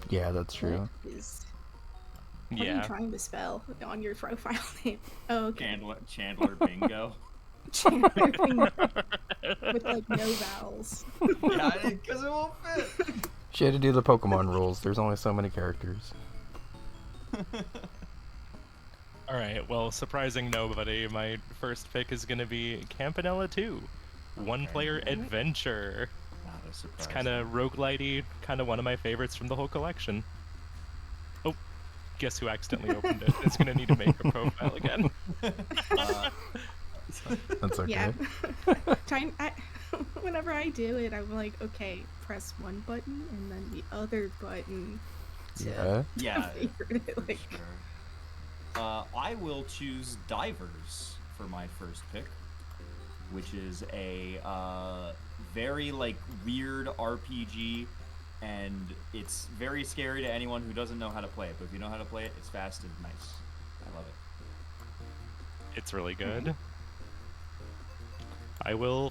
Yeah, that's true. What are you Yeah. trying to spell on your profile name? Oh, okay. Chandler Bingo. Chandler Bingo with like no vowels. Yeah, because it won't fit. She had to do the Pokemon rules. There's only so many characters. Alright, well, surprising nobody, my first pick is going to be Campanella 2. One-player adventure. Not a surprise. It's kind of roguelitey, kind of one of my favorites from the whole collection. Oh, guess who accidentally opened it? It's going to need to make a profile again. That's okay. Yeah. Whenever I do it, I'm like, okay, press one button and then the other button. Yeah. Favorite it. Like, Sure. I will choose Divers for my first pick, which is a very like weird RPG, and it's very scary to anyone who doesn't know how to play it. But if you know how to play it, it's fast and nice. I love it. It's really good. I will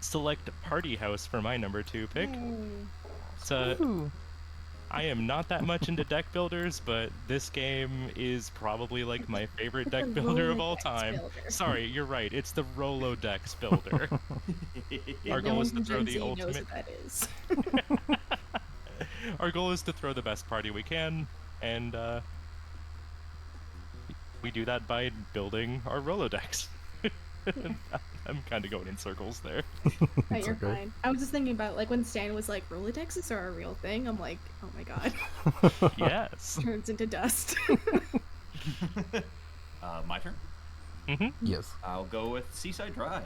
select Party House for my number 2 pick. It's I am not that much into deck builders, but this game is probably like my favorite deck builder of all time. Sorry, you're right. It's the Rolodex builder. Our goal is to throw the ultimate. That is. Our goal is to throw the best party we can, and we do that by building our Rolodex. I'm kind of going in circles there. No, you're fine. I was just thinking about like when Stan was like, Rolodexes are a real thing. I'm like, oh my god. Yes. Turns into dust. My turn. Yes. I'll go with Seaside Drive,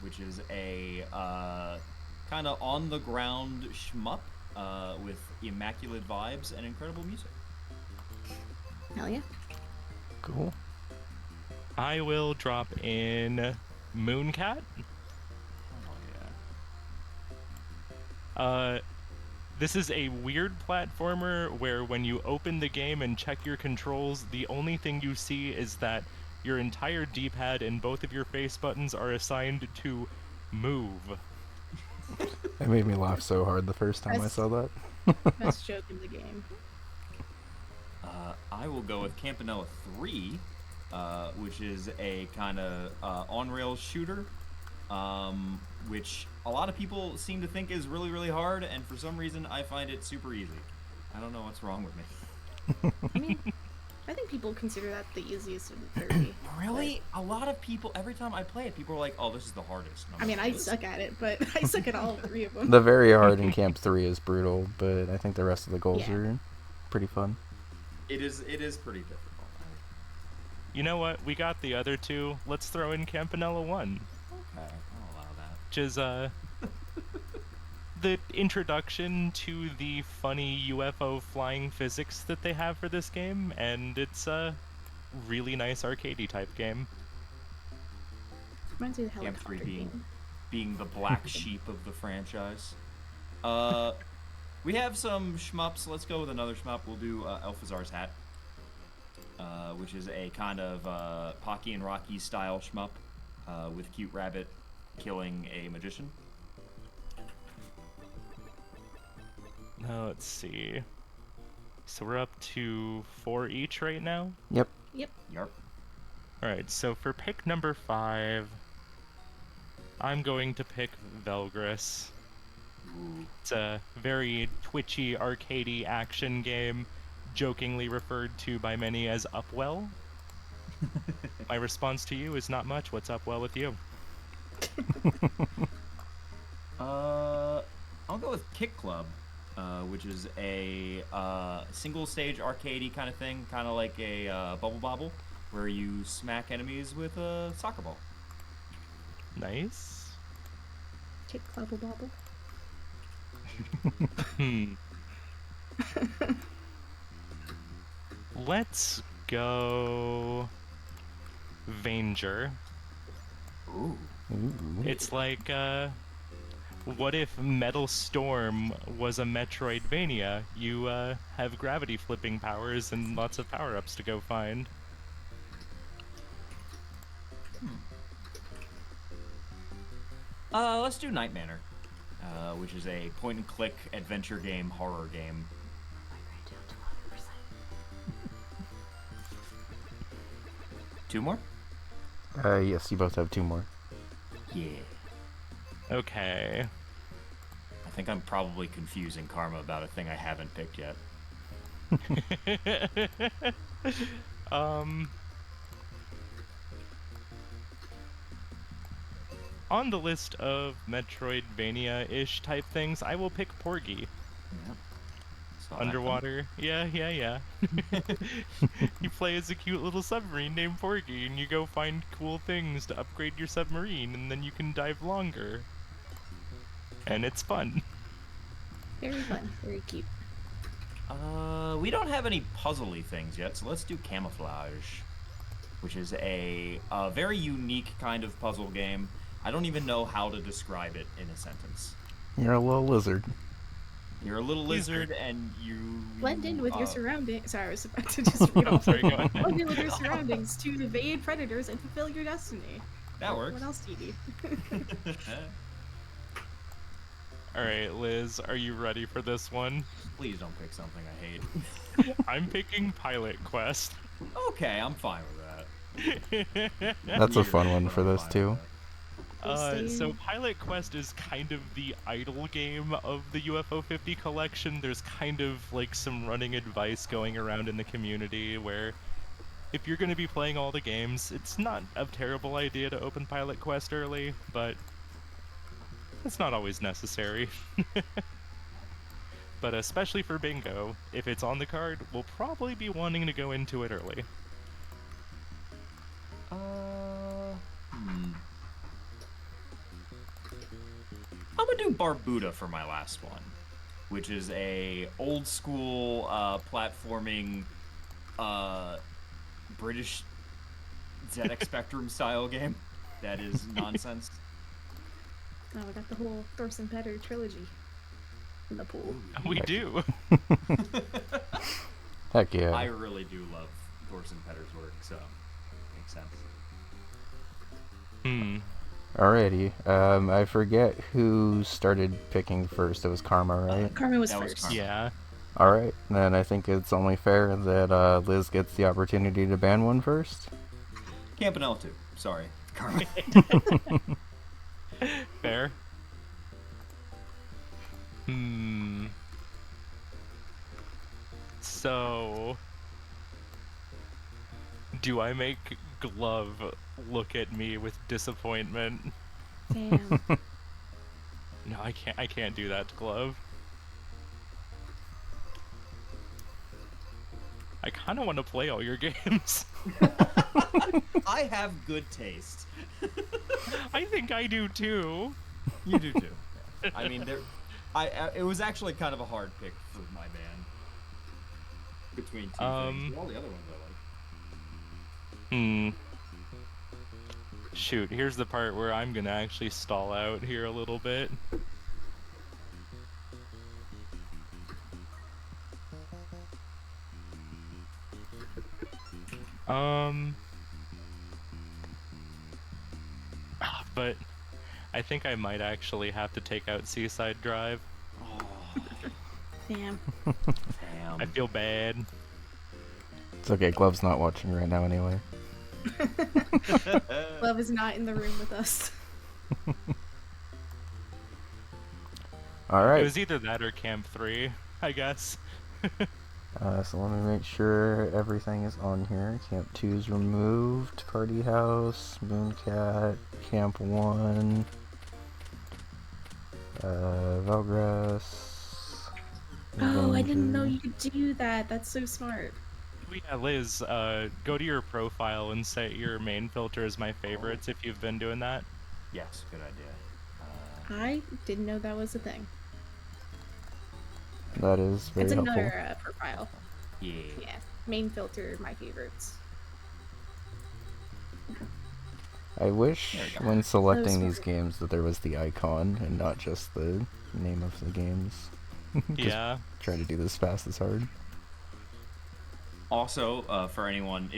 which is a kind of on the ground shmup with immaculate vibes and incredible music. Hell yeah. Cool. I will drop in Mooncat. Oh yeah. This is a weird platformer where when you open the game and check your controls, the only thing you see is that your entire D-pad and both of your face buttons are assigned to move. It made me laugh so hard the first time I saw that. Best joke in the game. I will go with Campanella 3, which is a kind of on-rails shooter, which a lot of people seem to think is really, really hard, and for some reason I find it super easy. I don't know what's wrong with me. I mean, I think people consider that the easiest of the 30. Really? A lot of people, every time I play it, people are like, oh, this is the hardest. I mean, I suck at it, but I suck at all 3 of them. The very hard in Camp 3 is brutal, but I think the rest of the goals Yeah. are pretty fun. It is pretty difficult. You know what? We got the other 2. Let's throw in Campanella 1. Okay, I'll allow that. Which is the introduction to the funny UFO flying physics that they have for this game, and it's a really nice arcadey type game. Reminds me of the Camp helicopter 3 game. being the black sheep of the franchise. We have some shmups. Let's go with another shmup. We'll do Elphazar's Hat, which is a kind of Pocky and Rocky style shmup with Cute Rabbit killing a magician. Now let's see. So we're up to 4 each right now? Yep. Yep. Yarp. Alright, so for pick number 5, I'm going to pick Velgris. Ooh. It's a very twitchy, arcadey action game, jokingly referred to by many as Upwell. My response to you is not much. What's Upwell with you? I'll go with Kick Club, which is a single stage arcadey kind of thing, kind of like a Bubble Bobble, where you smack enemies with a soccer ball. Nice. Kick Clubble Bobble. Let's go Vanger. Ooh. Ooh. It's like, what if Metal Storm was a Metroidvania? You have gravity flipping powers and lots of power-ups to go find. Let's do Night Manor, which is a point-and-click adventure game, horror game. 2 more? Yes, you both have 2 more. Yeah. Okay. I think I'm probably confusing Karma about a thing I haven't picked yet. um, on the list of Metroidvania-ish type things, I will pick Porgy. Yeah. Saw that Underwater. Yeah. You play as a cute little submarine named Porgy, and you go find cool things to upgrade your submarine, and then you can dive longer. And it's fun. Very fun. Very cute. We don't have any puzzly things yet, so let's do Camouflage, which is a very unique kind of puzzle game. I don't even know how to describe it in a sentence. You're a little lizard. You're a little lizard, and you Blend in with your surroundings. Sorry, I was about to just read off. Sorry, go ahead. Blend in with your surroundings to evade predators and fulfill your destiny. That works. What else do you need? Alright, Liz, are you ready for this one? Please don't pick something I hate. I'm picking Pilot Quest. Okay, I'm fine with that. That's a fun one for this, too. So Pilot Quest is kind of the idle game of the UFO 50 collection. There's kind of like some running advice going around in the community where if you're going to be playing all the games, it's not a terrible idea to open Pilot Quest early, but it's not always necessary. But especially for bingo, if it's on the card, we'll probably be wanting to go into it early. I'm gonna do Barbuda for my last one, which is a old school platforming British ZX Spectrum style game that is nonsense. Oh, we got the whole Thorson Petter trilogy in the pool. We do. Heck yeah. I really do love Thorson Petter's work, so makes sense. Alrighty. I forget who started picking first. It was Karma, right? Karma was That was first. Karma. Yeah. Alright, then I think it's only fair that Liz gets the opportunity to ban one first. Campanella too. Sorry, Karma. Fair. So, do I make Glove look at me with disappointment? Damn. No, I can't. I can't do that to Glove. I kind of want to play all your games. I have good taste. I think I do too. You do too. Yeah. I mean, it was actually kind of a hard pick for my band between two things. All the other ones I like. Shoot, here's the part where I'm gonna actually stall out here a little bit. But I think I might actually have to take out Seaside Drive. Damn. Damn. I feel bad. It's okay, Glove's not watching right now anyway. Love is not in the room with us. It Alright, was either that or Camp 3, I guess. so let me make sure everything is on here. Camp 2 is removed. Party House, Mooncat, Camp 1, Valgrass. Oh, I didn't know Avenger. you could do that. That's so smart. Yeah, Liz, go to your profile and set your main filter as my favorites if you've been doing that. Yes, good idea. I didn't know that was a thing. That is very It's helpful. another profile. Yeah. Yeah. Main filter, my favorites. I wish There we go. when selecting That was these games that there was the icon and not just the name of the games. Just Yeah. try to do this fast as hard. Also, for anyone,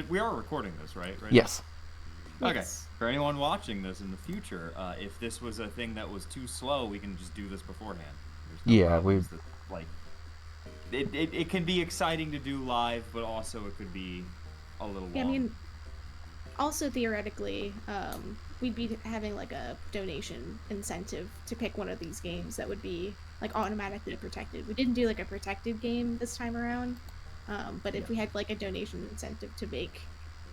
we are recording this, right? Yes. Okay. Yes. For anyone watching this in the future, if this was a thing that was too slow, we can just do this beforehand. There's no Yeah, problems it can be exciting to do live, but also it could be a little long. Yeah, I mean, also theoretically, we'd be having like a donation incentive to pick one of these games that would be like automatically protected. We didn't do like a protected game this time around, but if we had like a donation incentive to make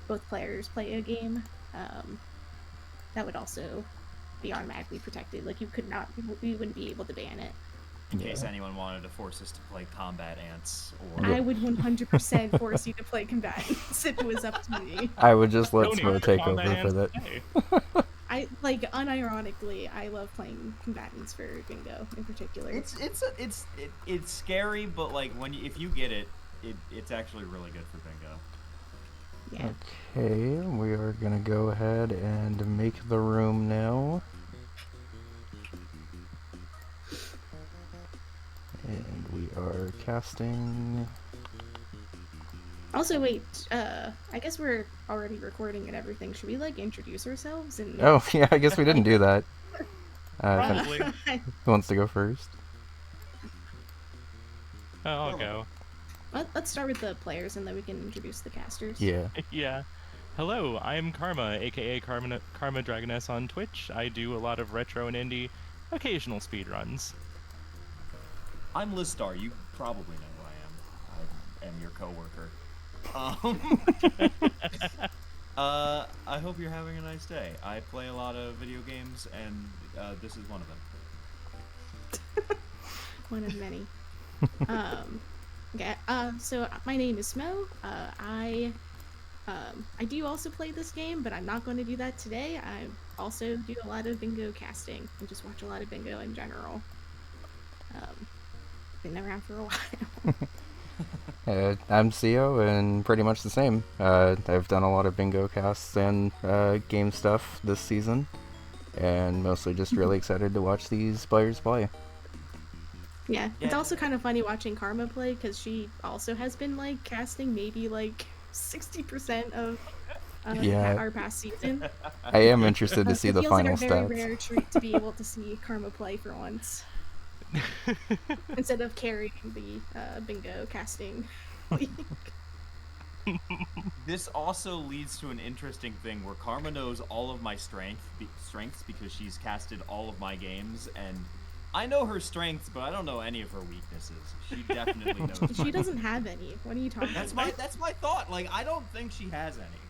both players play a game, that would also be automatically protected. Like you could not, we wouldn't be able to ban it. In case anyone wanted to force us to play Combat Ants, or I would 100% force you to play combatants if it was up to me. I would just let Donate Smo for take Combat over for Ants that. today. I like unironically, I love playing combatants for bingo in particular. it's scary, but like if you get it, it's actually really good for bingo. Yeah. Okay, we are gonna go ahead and make the room now. And we are casting. Also, wait. I guess we're already recording and everything. Should we like introduce ourselves and? Oh, yeah, I guess we didn't do that. Probably. Who wants to go first? Oh, I'll go. Let's start with the players and then we can introduce the casters. Yeah. Yeah. Hello, I'm Karma, aka Karma Dragoness on Twitch. I do a lot of retro and indie, occasional speedruns. I'm Lizstar. You probably know who I am. I am your coworker. I hope you're having a nice day. I play a lot of video games, and this is one of them. One of many. Okay. So my name is Smo. I do also play this game, but I'm not going to do that today. I also do a lot of bingo casting and just watch a lot of bingo in general. Been around for a while. I'm CEO and pretty much the same. I've done a lot of bingo casts and game stuff this season, and mostly just really excited to watch these players play. Yeah, it's also kind of funny watching Karma play because she also has been like casting maybe like 60% of our past season. I am interested to see the final It feels like a very stats. rare treat to be able to see Karma play for once. Instead of carrying the bingo casting. This also leads to an interesting thing where Karma knows all of my strengths because she's casted all of my games, and I know her strengths, but I don't know any of her weaknesses. She definitely knows. She doesn't have any. What are you talking about? That's my thought. Like, I don't think she has any.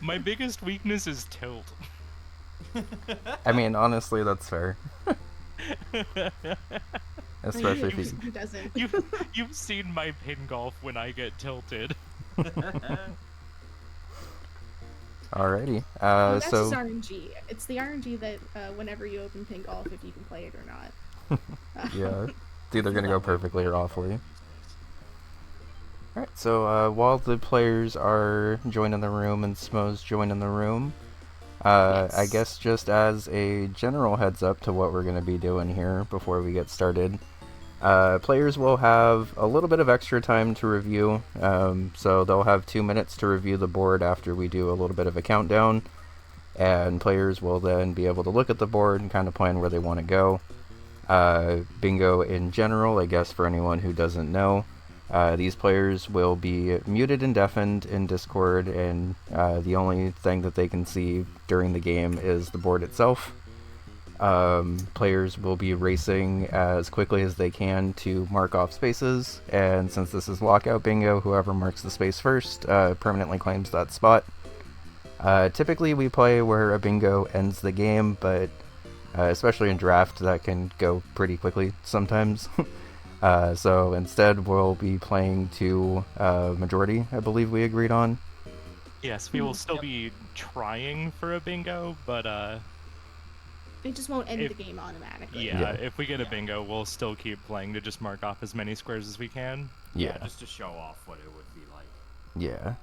My biggest weakness is tilt. I mean, honestly, that's fair. Especially if Who doesn't? You've seen my pin golf when I get tilted. Alrighty. That's So just RNG. It's the RNG that whenever you open pin golf, if you can play it or not. yeah, it's either gonna go perfectly or awfully. Alright, so while the players are joining the room and Smo's joining the room, I guess just as a general heads up to what we're going to be doing here before we get started, players will have a little bit of extra time to review, so they'll have 2 minutes to review the board after we do a little bit of a countdown, and players will then be able to look at the board and kind of plan where they want to go. Bingo in general, I guess for anyone who doesn't know, these players will be muted and deafened in Discord, and the only thing that they can see during the game is the board itself. Players will be racing as quickly as they can to mark off spaces, and since this is lockout bingo, whoever marks the space first permanently claims that spot. Typically we play where a bingo ends the game, but especially in draft that can go pretty quickly sometimes. So instead we'll be playing to majority, I believe we agreed on. Yes, we will still be trying for a bingo, but It just won't end the game automatically. yeah, if we get a bingo, we'll still keep playing to just mark off as many squares as we can. Yeah. Just to show off what it would be like. Yeah.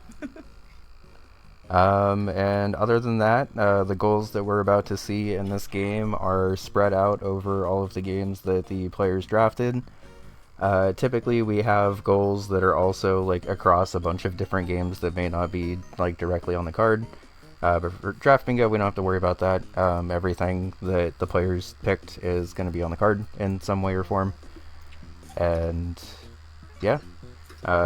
And other than that, the goals that we're about to see in this game are spread out over all of the games that the players drafted. Typically we have goals that are also like across a bunch of different games that may not be like directly on the card. But for draft bingo, we don't have to worry about that. Everything that the players picked is going to be on the card in some way or form. And yeah,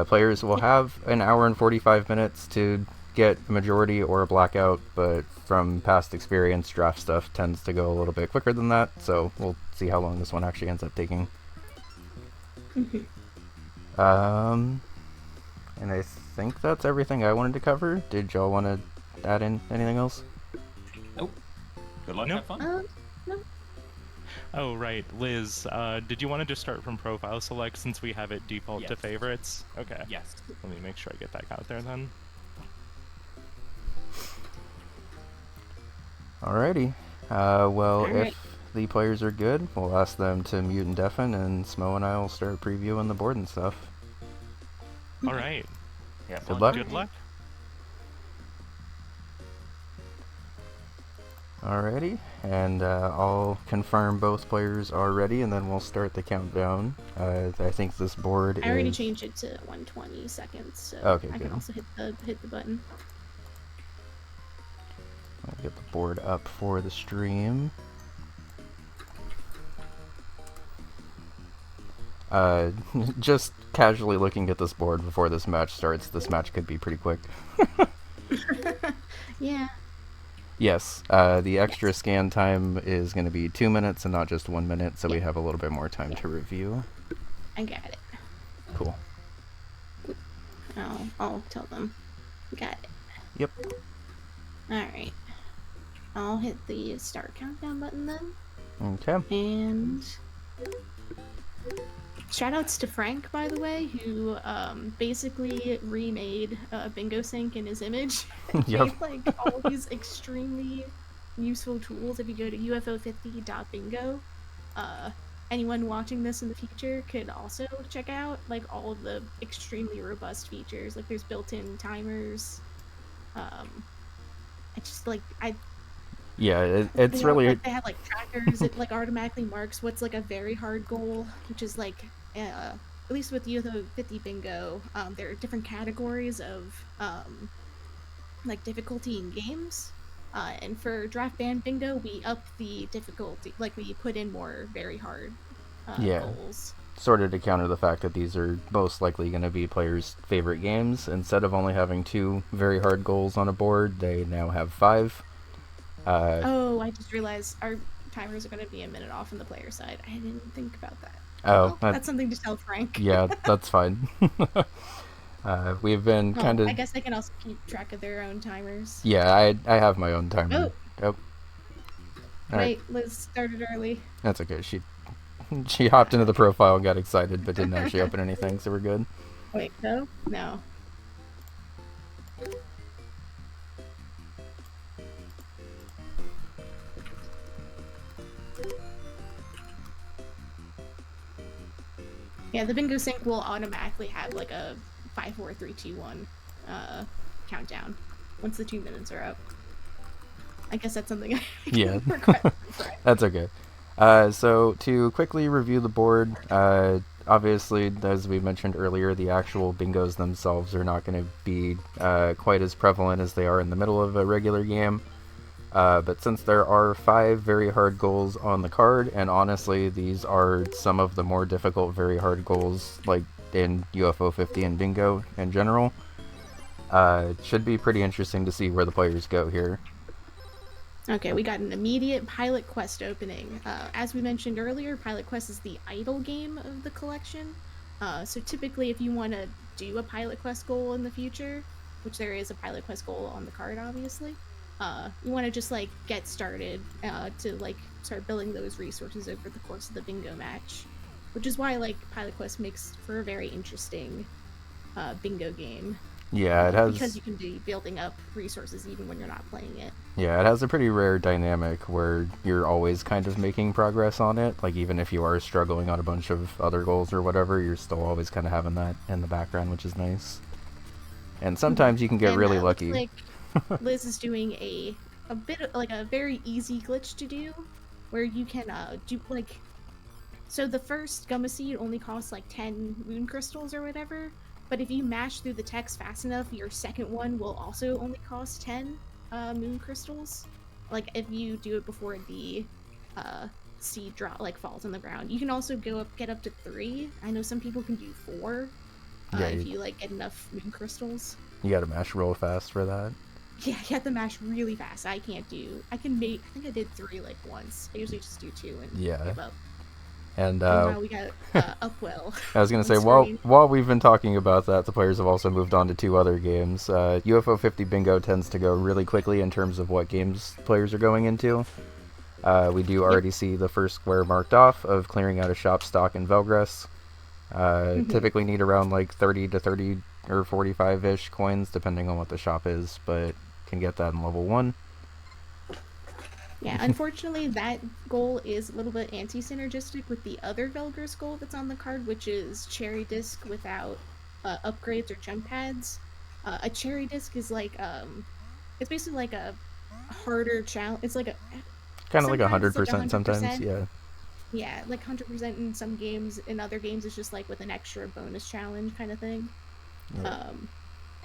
players will have an hour and 45 minutes to get a majority or a blackout, but from past experience, draft stuff tends to go a little bit quicker than that, so we'll see how long this one actually ends up taking. And I think that's everything I wanted to cover. Did y'all want to add in anything else? Nope. Good luck. Nope. Have fun. No. Oh, right. Liz, did you want to just start from profile select since we have it default to Yes. favorites? Okay. Yes. Let me make sure I get that out there then. Alrighty. Well, Alright. if the players are good, we'll ask them to mute and deafen, and Smo and I will start previewing the board and stuff. All right. Yeah. Good luck. Good luck. Alrighty, and I'll confirm both players are ready, and then we'll start the countdown. I think this board I already is... changed it to 120 seconds, so Okay, I good. can also hit the button. I'll get the board up for the stream. Just casually looking at this board before this match starts, this match could be pretty quick. Yeah. Yes, the extra scan time is going to be 2 minutes and not just 1 minute, so we have a little bit more time to review. I got it. Cool. I'll tell them. Got it. Yep. Alright. I'll hit the start countdown button then. Okay. And shoutouts to Frank, by the way, who basically remade Bingo Sync in his image. Yep. Made, like, all these extremely useful tools. If you go to ufo50.bingo, anyone watching this in the future could also check out like all of the extremely robust features. Like there's built-in timers. I just like Yeah, it's you know, really... like, they have like trackers. It like automatically marks what's like a very hard goal, which is like at least with UFO 50 Bingo, there are different categories of like difficulty in games. And for draft band bingo, we up the difficulty, like we put in more very hard goals. Sort of to counter the fact that these are most likely going to be players' favorite games. Instead of only having 2 very hard goals on a board, they now have 5. Oh, I just realized our timers are going to be a minute off on the player side. I didn't think about that. Oh, well, that's something to tell Frank. Yeah, that's fine. We've been kind of... I guess they can also keep track of their own timers. Yeah, I have my own timer. Oh. Wait, Liz started early. That's okay. She hopped into the profile and got excited, but didn't actually open anything, so we're good. Wait, no? No. Yeah, the Bingo Sync will automatically have like a 5, 4, 3, 2, 1 countdown once the 2 minutes are up. I guess that's something I Yeah. regret. That's okay. So to quickly review the board, obviously, as we mentioned earlier, the actual bingos themselves are not going to be quite as prevalent as they are in the middle of a regular game. But since there are 5 very hard goals on the card, and honestly, these are some of the more difficult very hard goals, like in UFO 50 and Bingo in general, it should be pretty interesting to see where the players go here. Okay, we got an immediate Pilot Quest opening. As we mentioned earlier, Pilot Quest is the idle game of the collection. So typically, if you want to do a Pilot Quest goal in the future, which there is a Pilot Quest goal on the card, obviously, you want to just like get started to like start building those resources over the course of the bingo match, which is why like Pilot Quest makes for a very interesting bingo game. Yeah, it has... because you can be building up resources even when you're not playing it. Yeah, it has a pretty rare dynamic where you're always kind of making progress on it. Like, even if you are struggling on a bunch of other goals or whatever, you're still always kind of having that in the background, which is nice. And sometimes you can get really lucky. Like Liz is doing a bit of, like a very easy glitch to do, where you can do like... So the first Gumma Seed only costs like 10 moon crystals or whatever, but if you mash through the text fast enough, your second one will also only cost 10 moon crystals. Like if you do it before the seed drop like falls on the ground. You can also get up to 3. I know some people can do 4. Yeah, if you like get enough moon crystals. you gotta mash real fast for that. Yeah, you have to mash really fast. I can't do. I can make. I think I did 3 like once. I usually just do 2 and Yeah. give up. And Meanwhile, we got Upwell. I was gonna on say, screen. while we've been talking about that, the players have also moved on to 2 other games. UFO 50 Bingo tends to go really quickly in terms of what games players are going into. We do already see the first square marked off of clearing out a shop stock in Velgress. Typically need around like 30 to 30 or 45-ish coins, depending on what the shop is, but can get that in level 1. Yeah, unfortunately, that goal is a little bit anti-synergistic with the other Velgress goal that's on the card, which is Cherry Disc without upgrades or jump pads. A Cherry Disc is like, it's basically like a harder challenge. It's like a... Kind of like sometimes it's 100% sometimes, yeah. Yeah, like 100% in some games. In other games, it's just like with an extra bonus challenge kind of thing. Yeah.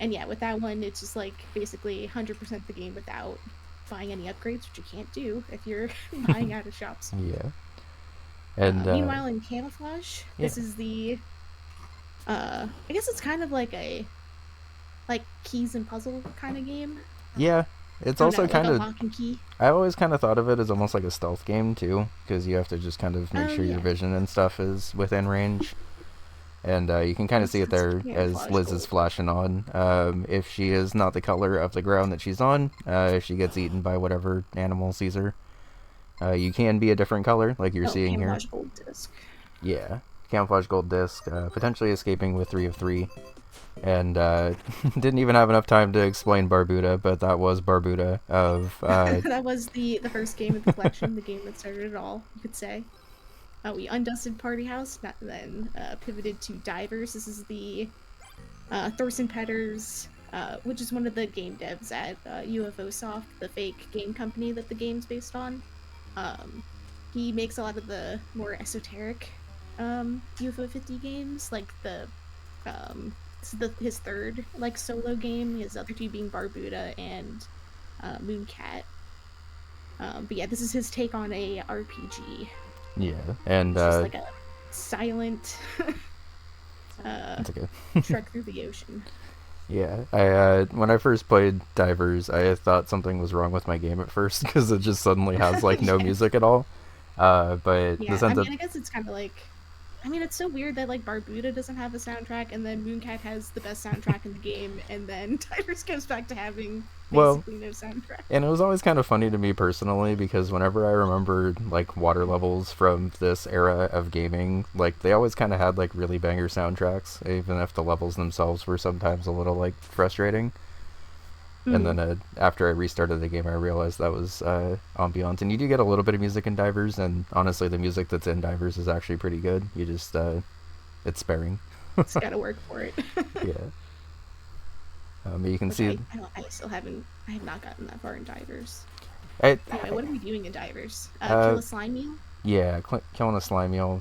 And yeah, with that one, it's just like basically 100% the game without buying any upgrades, which you can't do if you're buying out of shops. Yeah. And meanwhile, in Camouflage, this yeah. is the I guess it's kind of like a keys and puzzle kind of game. Yeah, it's also like kind a of... lock and key. I always kind of thought of it as almost like a stealth game too, because you have to just kind of make sure your vision and stuff is within range. And you can kind of see it there as Liz is flashing on. If she is not the color of the ground that she's on, if she gets eaten by whatever animal sees her, you can be a different color, like you're seeing here. Camouflage gold disc. Yeah, camouflage gold disc, potentially escaping with 3 of 3. And didn't even have enough time to explain Barbuda, but that was Barbuda of... that was the first game of the collection, the game that started it all, you could say. We undusted Party House, then pivoted to Divers. This is the Thorsten Petters, which is one of the game devs at UFO Soft, the fake game company that the game's based on. He makes a lot of the more esoteric UFO 50 games, like this is his third solo game. His other 2 being Barbuda and Mooncat. But yeah, this is his take on a RPG. Yeah, and it's just like a silent that's okay. trek through the ocean. Yeah, I when I first played Divers, I thought something was wrong with my game at first because it just suddenly has like no music at all. But yeah, this ends I guess it's kind of like... I mean, it's so weird that Barbuda doesn't have a soundtrack, and then Mooncat has the best soundtrack in the game, and then Divers goes back to having basically no soundtrack. And it was always kind of funny to me personally, because whenever I remember water levels from this era of gaming, they always kind of had really banger soundtracks, even if the levels themselves were sometimes a little frustrating. And then after I restarted the game, I realized that was ambiance. And you do get a little bit of music in Divers, and honestly, the music that's in Divers is actually pretty good. You just, it's sparing. Just gotta work for it. Yeah. You can see... I have not gotten that far in Divers. Anyway, what are we doing in Divers? Kill a slime eel? Yeah, killing a slime eel.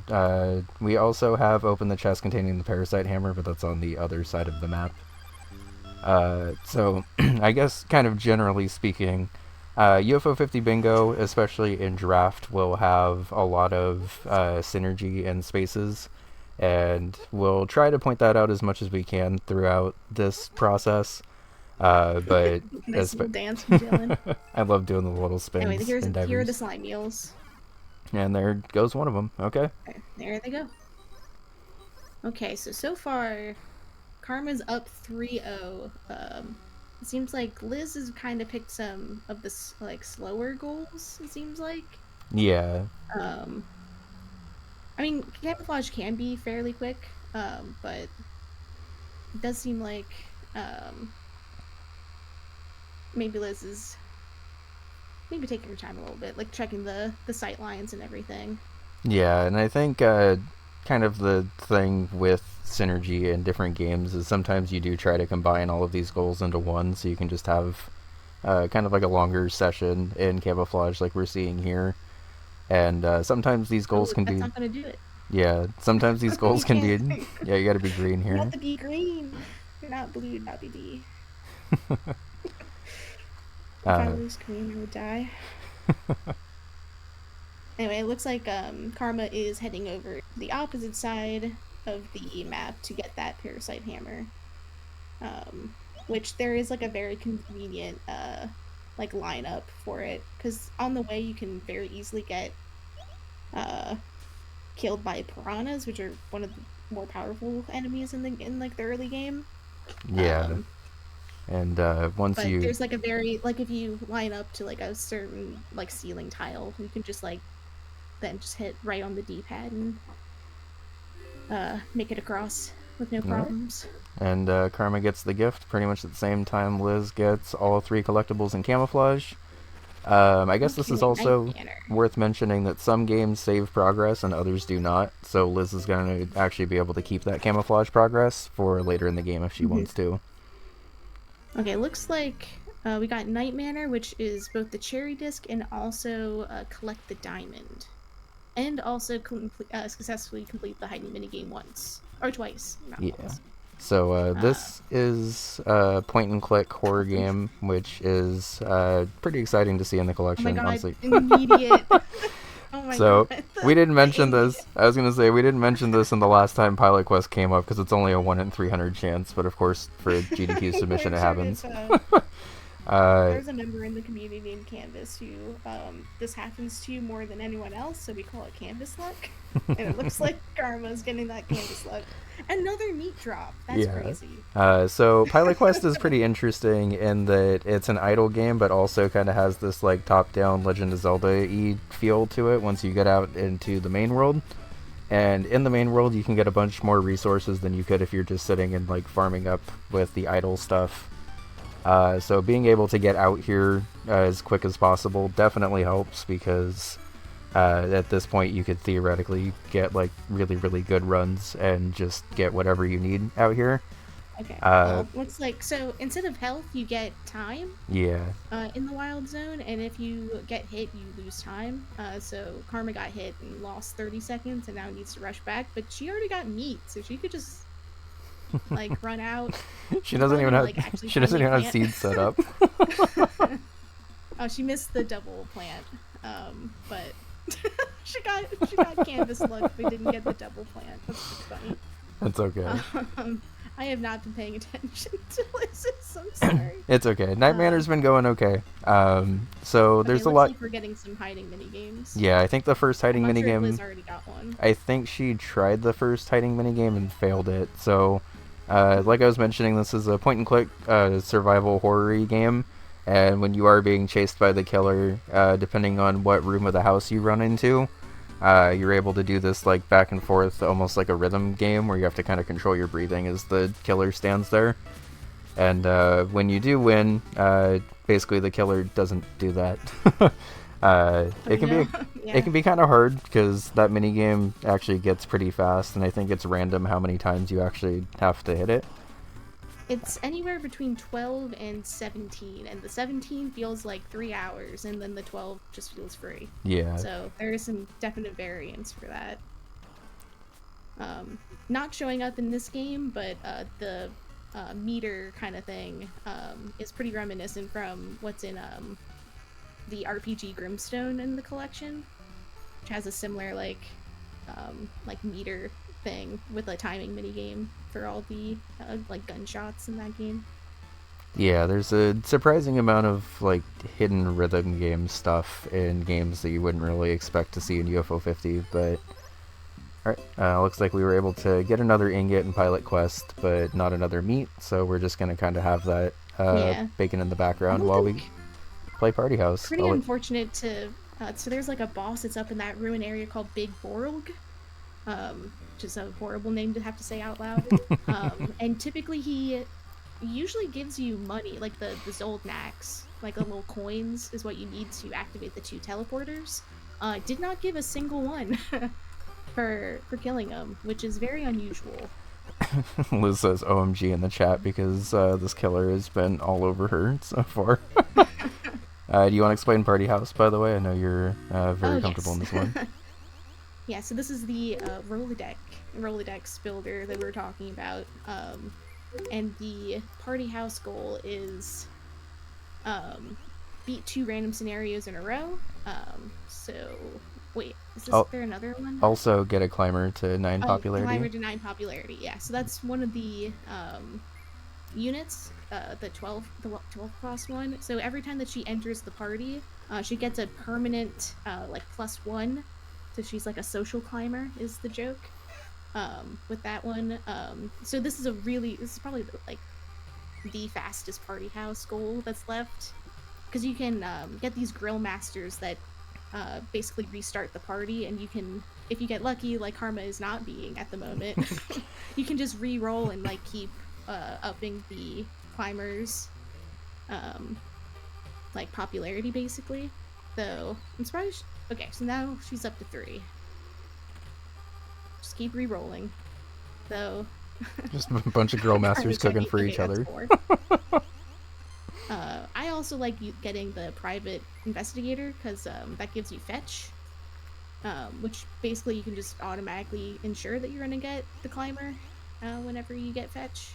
We also have opened the chest containing the parasite hammer, but that's on the other side of the map. So, I guess, kind of generally speaking, UFO 50 Bingo, especially in Draft, will have a lot of synergy and spaces, and we'll try to point that out as much as we can throughout this process. But nice little dance from Dylan. I love doing the little spins. Anyway, here are the slime eels. And there goes one of them. Okay. There they go. Okay, so far... Karma's up 3-0. It seems like Liz has kind of picked some of the slower goals. It seems like. Yeah. I mean, camouflage can be fairly quick, but it does seem like maybe Liz is taking her time a little bit, checking the sight lines and everything. Yeah, and I think kind of the thing with synergy in different games is sometimes you do try to combine all of these goals into one, so you can just have kind of a longer session in camouflage like we're seeing here. And sometimes these goals can be... That's not gonna do it. Yeah, sometimes these goals can be... Yeah, you gotta be green here. You have to be green. You're not blue, not BD. If I lose green, I would die. Anyway, it looks like Karma is heading over the opposite side. of the map to get that parasite hammer. Which there is like a very convenient like lineup for it, because on the way you can very easily get killed by piranhas, which are one of the more powerful enemies in like the early game. Yeah. And once But you there's like a very, like, if you line up to like a certain like ceiling tile, you can just like then just hit right on the D-pad and make it across with no problems. And Karma gets the gift pretty much at the same time Liz gets all 3 collectibles in camouflage. I guess this is also worth mentioning that some games save progress and others do not, so Liz is going to actually be able to keep that camouflage progress for later in the game if she wants to. Okay, looks like we got Night Manor, which is both the cherry disc and also collect the diamond. And also successfully complete the hiding minigame once. Or twice. Once. So this is a point-and-click horror game, which is pretty exciting to see in the collection, oh my God, honestly. Immediate. Oh my God. We didn't mention this. I was going to say, we didn't mention this in the last time Pilot Quest came up, because it's only a 1 in 300 chance, but of course, for a GDQ submission, it happens. There's a member in the community named Canvas who this happens to more than anyone else, so we call it Canvas Luck. And it looks like Karma's getting that Canvas Luck. Another meat drop. That's crazy. So Pilot Quest is pretty interesting in that it's an idle game, but also kind of has this like top-down Legend of Zelda-y feel to it once you get out into the main world. And in the main world, you can get a bunch more resources than you could if you're just sitting and like farming up with the idle stuff. So being able to get out here as quick as possible definitely helps, because at this point you could theoretically get like really, really good runs and just get whatever you need out here. Okay. Well, looks like, so instead of health, you get time. Yeah. In the wild zone, and if you get hit, you lose time. So Karma got hit and lost 30 seconds, and now needs to rush back. But she already got meat, so she could just like run out. She doesn't even have. She doesn't even have seeds set up. Oh, she missed the double plant. But she got Canvas Luck, but didn't get the double plant. That's funny. That's okay. I have not been paying attention to Liz's. I'm sorry. It's okay. Night Manor's been going okay. So there's a lot. Like we're getting some hiding mini games. Yeah, I think the first hiding mini game. Liz already got one. I think she tried the first hiding mini game and failed it. So, like I was mentioning, this is a point-and-click survival horror game, and when you are being chased by the killer, depending on what room of the house you run into, you're able to do this like back and forth, almost like a rhythm game where you have to kind of control your breathing as the killer stands there. And when you do win, basically the killer doesn't do that. It can be kind of hard because that mini game actually gets pretty fast, and I think it's random how many times you actually have to hit it. It's anywhere between 12 and 17, and the 17 feels like 3 hours, and then the 12 just feels free. Yeah. So there is some definite variance for that. Not showing up in this game, but the meter kind of thing is pretty reminiscent from what's in the RPG Grimstone in the collection, which has a similar like meter thing with a timing mini game for all the like gunshots in that game. Yeah, there's a surprising amount of like hidden rhythm game stuff in games that you wouldn't really expect to see in UFO 50, but alright, looks like we were able to get another ingot in Pilot Quest, but not another meat, so we're just gonna kind of have that bacon in the background while we play Party House. Pretty unfortunate to so there's like a boss that's up in that ruin area called Big Borg, which is a horrible name to have to say out loud. And typically he usually gives you money, like the Zoldnax, like the little coins is what you need to activate the 2 teleporters. Did not give a single one for killing him, which is very unusual. Liz says OMG in the chat because this killer has been all over her so far. Do you want to explain Party House, by the way? I know you're very comfortable in this one. Yeah, so this is the Rolodex builder that we were talking about. And the Party House goal is beat 2 random scenarios in a row. So Wait, I'll there another one? also get a climber to 9 popularity. Climber to 9 popularity. Yeah, so that's one of the units, the 12 class one. So every time that she enters the party, she gets a permanent like +1. So she's like a social climber is the joke. With that one. So this is probably like the fastest party house goal that's left, because you can get these grill masters that basically restart the party, and you can, if you get lucky, like Karma is not being at the moment, you can just re-roll and like keep upping the climbers like popularity basically. So I'm surprised. Okay, so now she's up to 3. Just keep re-rolling. So Just a bunch of grill masters cooking for each other. 4. I also like getting the private investigator, because that gives you fetch, which basically you can just automatically ensure that you're going to get the climber whenever you get fetch.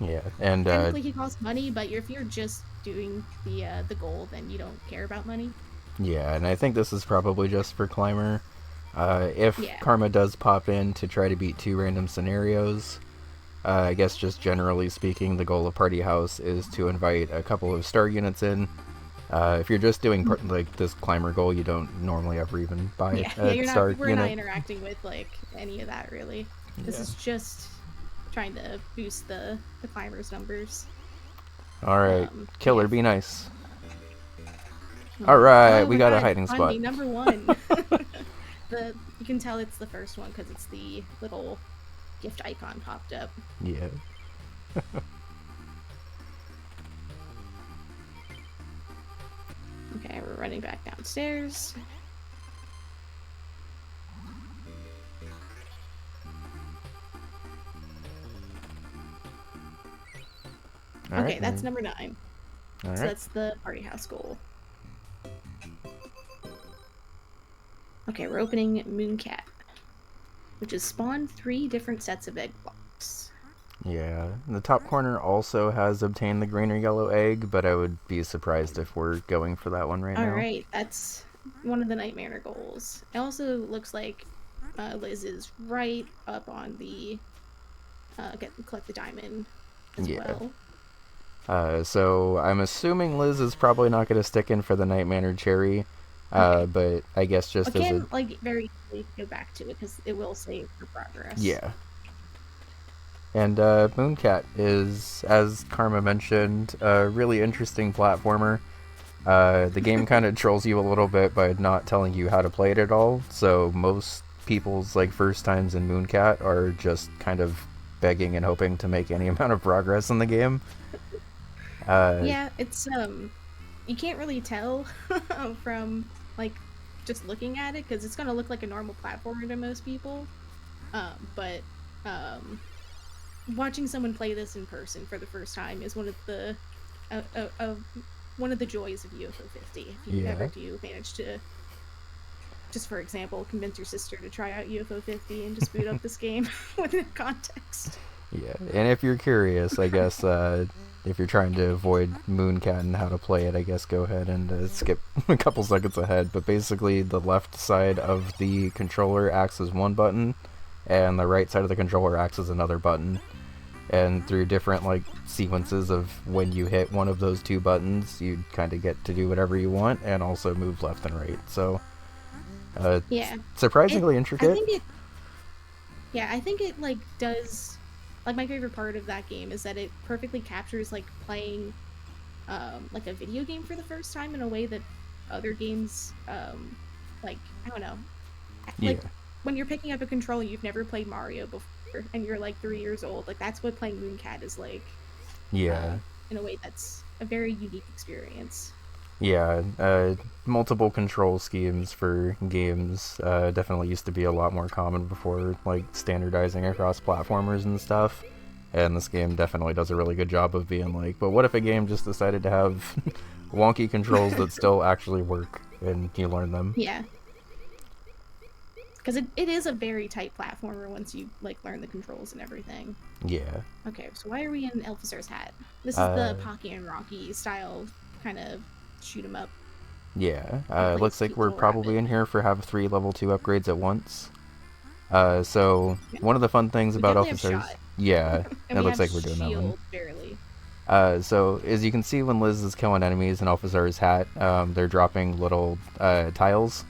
Yeah, and Technically he costs money, but if you're just doing the goal, then you don't care about money. yeah, and I think this is probably just for climber. If Yeah. Karma does pop in to try to beat 2 random scenarios, I guess just generally speaking, the goal of Party House is to invite a couple of star units in. If you're just doing like this climber goal, you don't normally ever even buy a star we're unit. not interacting with like any of that really. This is just trying to boost the climbers numbers. Alright, killer, yeah. be nice. Alright, we got a hiding finally, spot. number 1. You can tell it's the first one because it's the little gift icon popped up. Yeah. Okay, we're running back downstairs. Okay, that's number 9. So that's the party house goal. Okay, we're opening Mooncat, which is spawn 3 different sets of egg blocks. Yeah, the top corner also has obtained the green or yellow egg, but I would be surprised if we're going for that one right now. Alright, that's one of the Nightmare goals. It also looks like Liz is right up on the collect the diamond as well. So I'm assuming Liz is probably not going to stick in for the Night Manor cherry, but I guess just I can like very easily go back to it because it will save for progress. Yeah. And Mooncat is, as Karma mentioned, a really interesting platformer. The game kind of trolls you a little bit by not telling you how to play it at all, so most people's like first times in Mooncat are just kind of begging and hoping to make any amount of progress in the game. Yeah, it's you can't really tell from like just looking at it because it's gonna look like a normal platformer to most people, but watching someone play this in person for the first time is one of the joys of UFO 50. If you ever do manage to, just for example, convince your sister to try out UFO 50 and just boot up this game within context. Yeah, and if you're curious, I guess if you're trying to avoid Mooncat and how to play it, I guess go ahead and skip a couple seconds ahead. But basically, the left side of the controller acts as one button, and the right side of the controller acts as another button. And through different like sequences of when you hit one of those 2 buttons, you kind of get to do whatever you want, and also move left and right. So, surprisingly intricate. I think it like does. Like, my favorite part of that game is that it perfectly captures, like, playing, like, a video game for the first time in a way that other games, like, I don't know. Like, when you're picking up a controller, you've never played Mario before, and you're, like, 3 years old. Like, that's what playing Mooncat is like. Yeah. In a way that's a very unique experience. Yeah, multiple control schemes for games definitely used to be a lot more common before, like, standardizing across platformers and stuff. And this game definitely does a really good job of being like, but what if a game just decided to have wonky controls that still actually work, and you learn them? Yeah. Because it is a very tight platformer once you, like, learn the controls and everything. Yeah. Okay, so why are we in Elfizar's hat? This is the Pocky and Rocky style kind of shoot 'em up. Yeah, That it plays looks like cute we're little probably rabbit. in here for have 3 level 2 upgrades at once. So Yeah. one of the fun things We about definitely have officers, shot, yeah, and it we looks have like we're doing that one. shield barely. So as you can see, when Liz is killing enemies in Officer's Hat, they're dropping little tiles,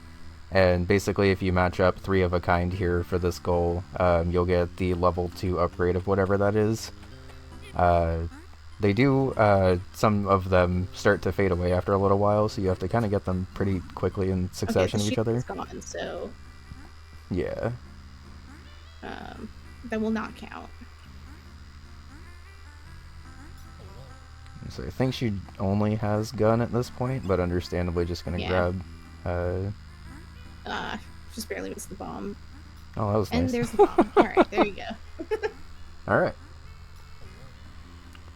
and basically, if you match up 3 of a kind here for this goal, you'll get the level 2 upgrade of whatever that is. Uh, they do, some of them start to fade away after a little while, so you have to kind of get them pretty quickly in Okay, the succession of each shield is other. gone, so Yeah. that will not count. So I think she only has gun at this point, but understandably just gonna Yeah. grab. Just barely missed the bomb. Oh, that was And nice. there's the bomb. Alright, there you go. Alright.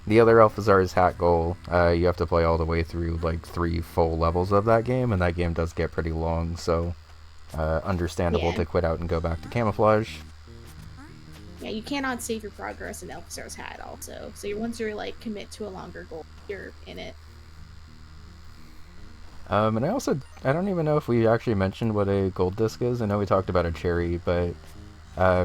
The other Alphazar's Hat goal, you have to play all the way through like 3 full levels of that game, and that game does get pretty long, so understandable Yeah. to quit out and go back to camouflage. Yeah, you cannot save your progress in Elfstar's Hat also. So once you're like commit to a longer goal, you're in it. And I don't even know if we actually mentioned what a gold disc is. I know we talked about a cherry, but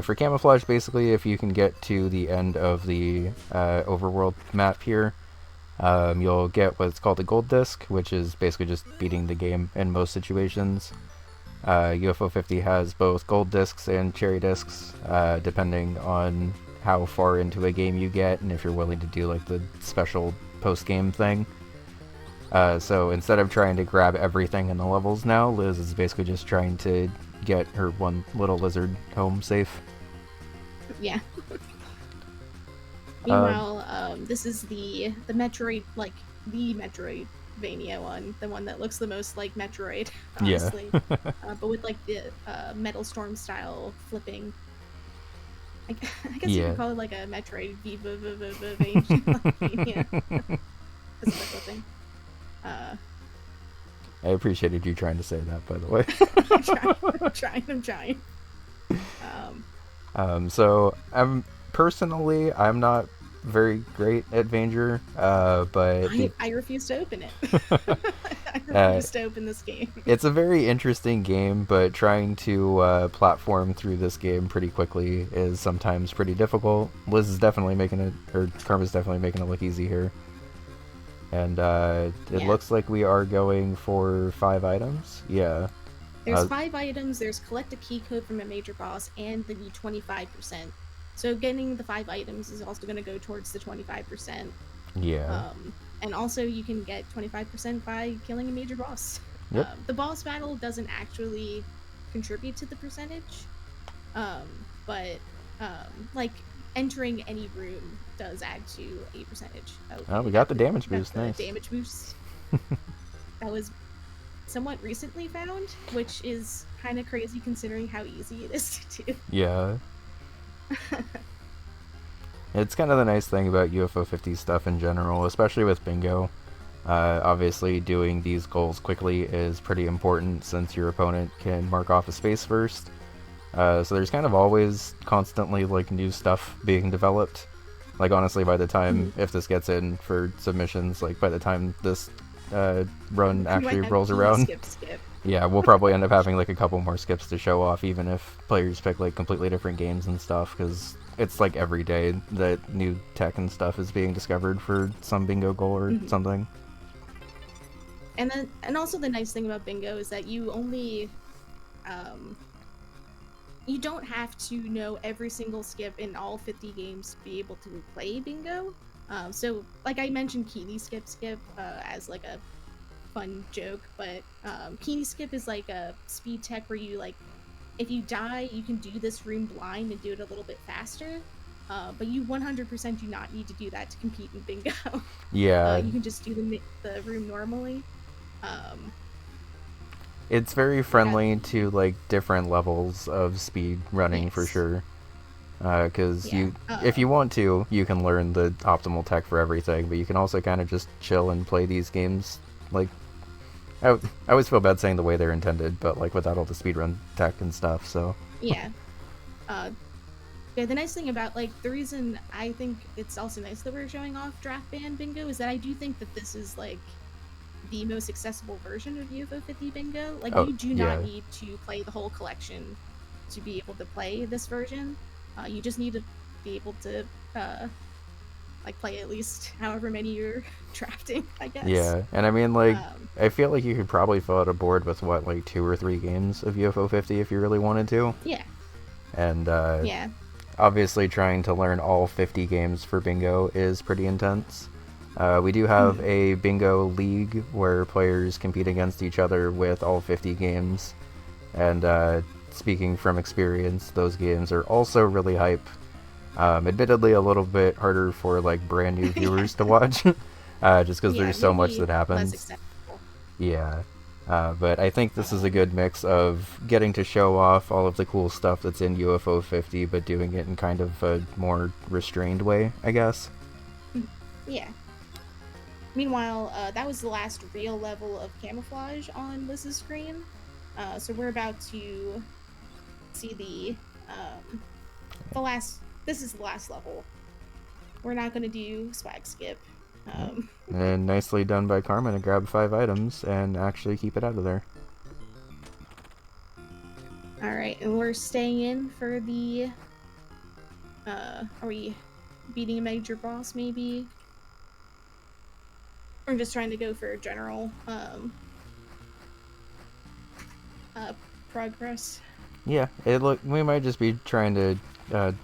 for camouflage, basically, if you can get to the end of the overworld map here, you'll get what's called a gold disc, which is basically just beating the game in most situations. UFO 50 has both gold discs and cherry discs, depending on how far into a game you get and if you're willing to do like the special post-game thing. So instead of trying to grab everything in the levels now, Liz is basically just trying to get her one little lizard home safe. Yeah. Meanwhile, this is the Metroid, like the Metroidvania one, the one that looks the most like Metroid, honestly. Yeah. But with like the Metal Storm style flipping. I guess you Yeah. could call it like a Metroid Vania. That's the flipping. I appreciated you trying to say that, by the way. I'm trying. So I'm not very great at Vanger, but I refuse to open it. I refuse to open this game. It's a very interesting game, but trying to platform through this game pretty quickly is sometimes pretty difficult. Liz is definitely making it, or Karma's definitely making it look easy here. And it looks like we are going for 5 items. Yeah. There's 5 items. There's collect a key code from a major boss, and the 25%. So getting the 5 items is also going to go towards the 25%. Yeah. And also you can get 25% by killing a major boss. Yep. The boss battle doesn't actually contribute to the percentage, but like entering any room does add to a percentage. Oh, we got the damage boost. The Nice. damage boost. That was somewhat recently found, which is kind of crazy considering how easy it is to do. Yeah. It's kind of the nice thing about UFO 50 stuff in general, especially with bingo. Obviously, doing these goals quickly is pretty important since your opponent can mark off a space first. So there's kind of always constantly like new stuff being developed. Like honestly, by the time if this gets in for submissions, like by the time this run actually rolls around, skip. yeah, we'll probably end up having like a couple more skips to show off, even if players pick like completely different games and stuff, because it's like every day that new tech and stuff is being discovered for some bingo goal or something. And also the nice thing about bingo is that you only you don't have to know every single skip in all 50 games to be able to play bingo. So like I mentioned Keely skip as like a fun joke, but Keely skip is like a speed tech where you like if you die you can do this room blind and do it a little bit faster, but you 100% do not need to do that to compete in bingo. Yeah. You can just do the room normally. It's very friendly to like different levels of speed running for sure. Because if you want to, you can learn the optimal tech for everything, but you can also kind of just chill and play these games. Like, I always feel bad saying the way they're intended, but like without all the speedrun tech and stuff. So yeah. Yeah, the nice thing about like the reason I think it's also nice that we're showing off draft ban bingo is that I do think that this is like the most accessible version of UFO 50 Bingo. Like, Oh, you do yeah. not need to play the whole collection to be able to play this version. You just need to be able to like play at least however many you're drafting, I guess. Yeah, and I mean, like, Um, I feel like you could probably fill out a board with, what, like 2 or 3 games of UFO 50 if you really wanted to. yeah, And, yeah. obviously trying to learn all 50 games for bingo is pretty intense. We do have a bingo league where players compete against each other with all 50 games. And, speaking from experience, those games are also really hype. Admittedly, a little bit harder for like brand new viewers to watch, just because Yeah, there's so much maybe that less happens. accessible. Yeah, but I think this is a good mix of getting to show off all of the cool stuff that's in UFO 50, but doing it in kind of a more restrained way, I guess. Yeah. Meanwhile, that was the last real level of camouflage on Liz's screen. So we're about to see the last. This is the last level. We're not gonna do swag skip. And nicely done by Carmen to grab 5 items and actually keep it out of there. All right, and we're staying in for the. Are we beating a major boss? Maybe. We're just trying to go for general progress. Yeah, we might just be trying to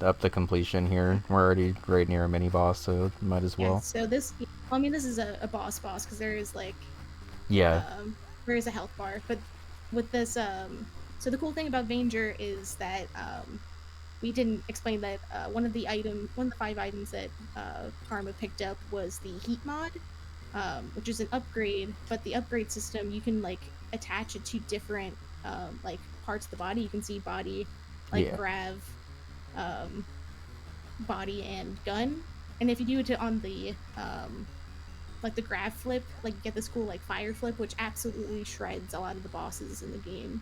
up the completion here. We're already right near a mini boss, so might as Yeah. well. So this, I mean, this is a boss because there is like Yeah, there is a health bar, but with this so the cool thing about Vanger is that we didn't explain that one of the 5 items that Karma picked up was the heat mod, which is an upgrade, but the upgrade system you can like attach it to different like parts of the body. You can see body, like yeah. grav, body and gun, and if you do it on the like the grav flip, like you get this cool like fire flip, which absolutely shreds a lot of the bosses in the game.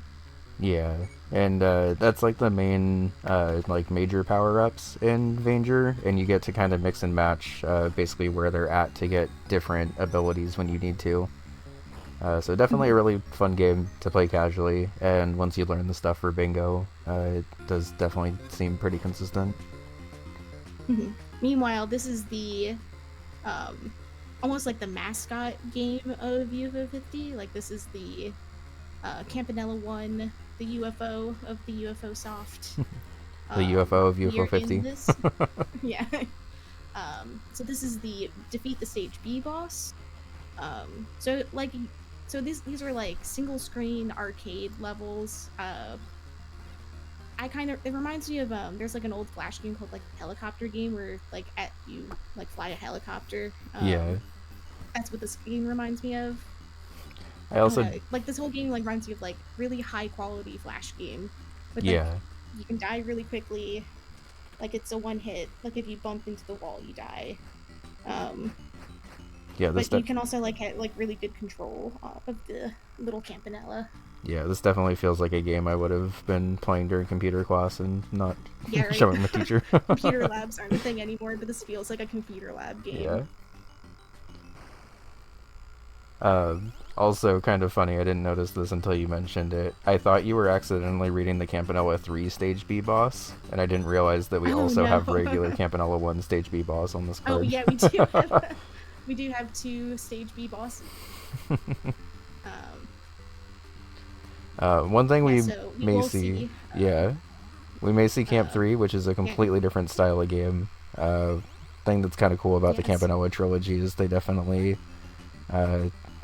Yeah, and that's like the main like major power-ups in Vanger, and you get to kind of mix and match basically where they're at to get different abilities when you need to. So definitely a really fun game to play casually, and once you learn the stuff for bingo, it does definitely seem pretty consistent. Meanwhile, this is the almost like the mascot game of UFO 50. Like this is the Campanella 1, the UFO of the UFO soft. The UFO of we UFO are 50. in this. Yeah. So this is the defeat the stage B boss. So these are like single screen arcade levels. It reminds me of there's like an old Flash game called like Helicopter Game where like you like fly a helicopter. Yeah. That's what this game reminds me of. I also Like this whole game like reminds me of like really high quality Flash game. But like, yeah. you can die really quickly. Like it's a one hit. Like if you bump into the wall, you die. Yeah, this But you can also like have like really good control of the little Campanella. yeah, this definitely feels like a game I would have been playing during computer class and not Yeah, right. showing my teacher. Computer labs aren't a thing anymore, but this feels like a computer lab game. Yeah. Also, kind of funny, I didn't notice this until you mentioned it. I thought you were accidentally reading the Campanella 3 Stage B boss, and I didn't realize that we also have regular Campanella 1 Stage B boss on this card. Oh yeah, we do have we do have 2 Stage B bosses. One thing we may will see, we may see Camp 3, which is a completely different style of game. Thing that's kind of cool about the Campanella trilogy is they definitely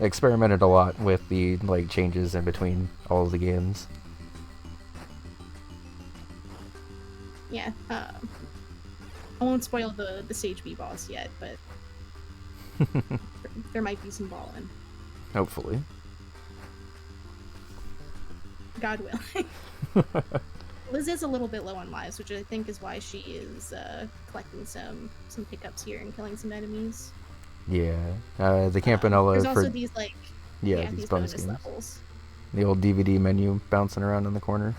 experimented a lot with the like changes in between all of the games. Yeah, I won't spoil the Stage B boss yet, but there might be some balling. Hopefully. God willing. Liz is a little bit low on lives, which I think is why she is collecting some pickups here and killing some enemies. Yeah, the Campanella there's also for these like these bonus games. levels. The old DVD menu bouncing around in the corner.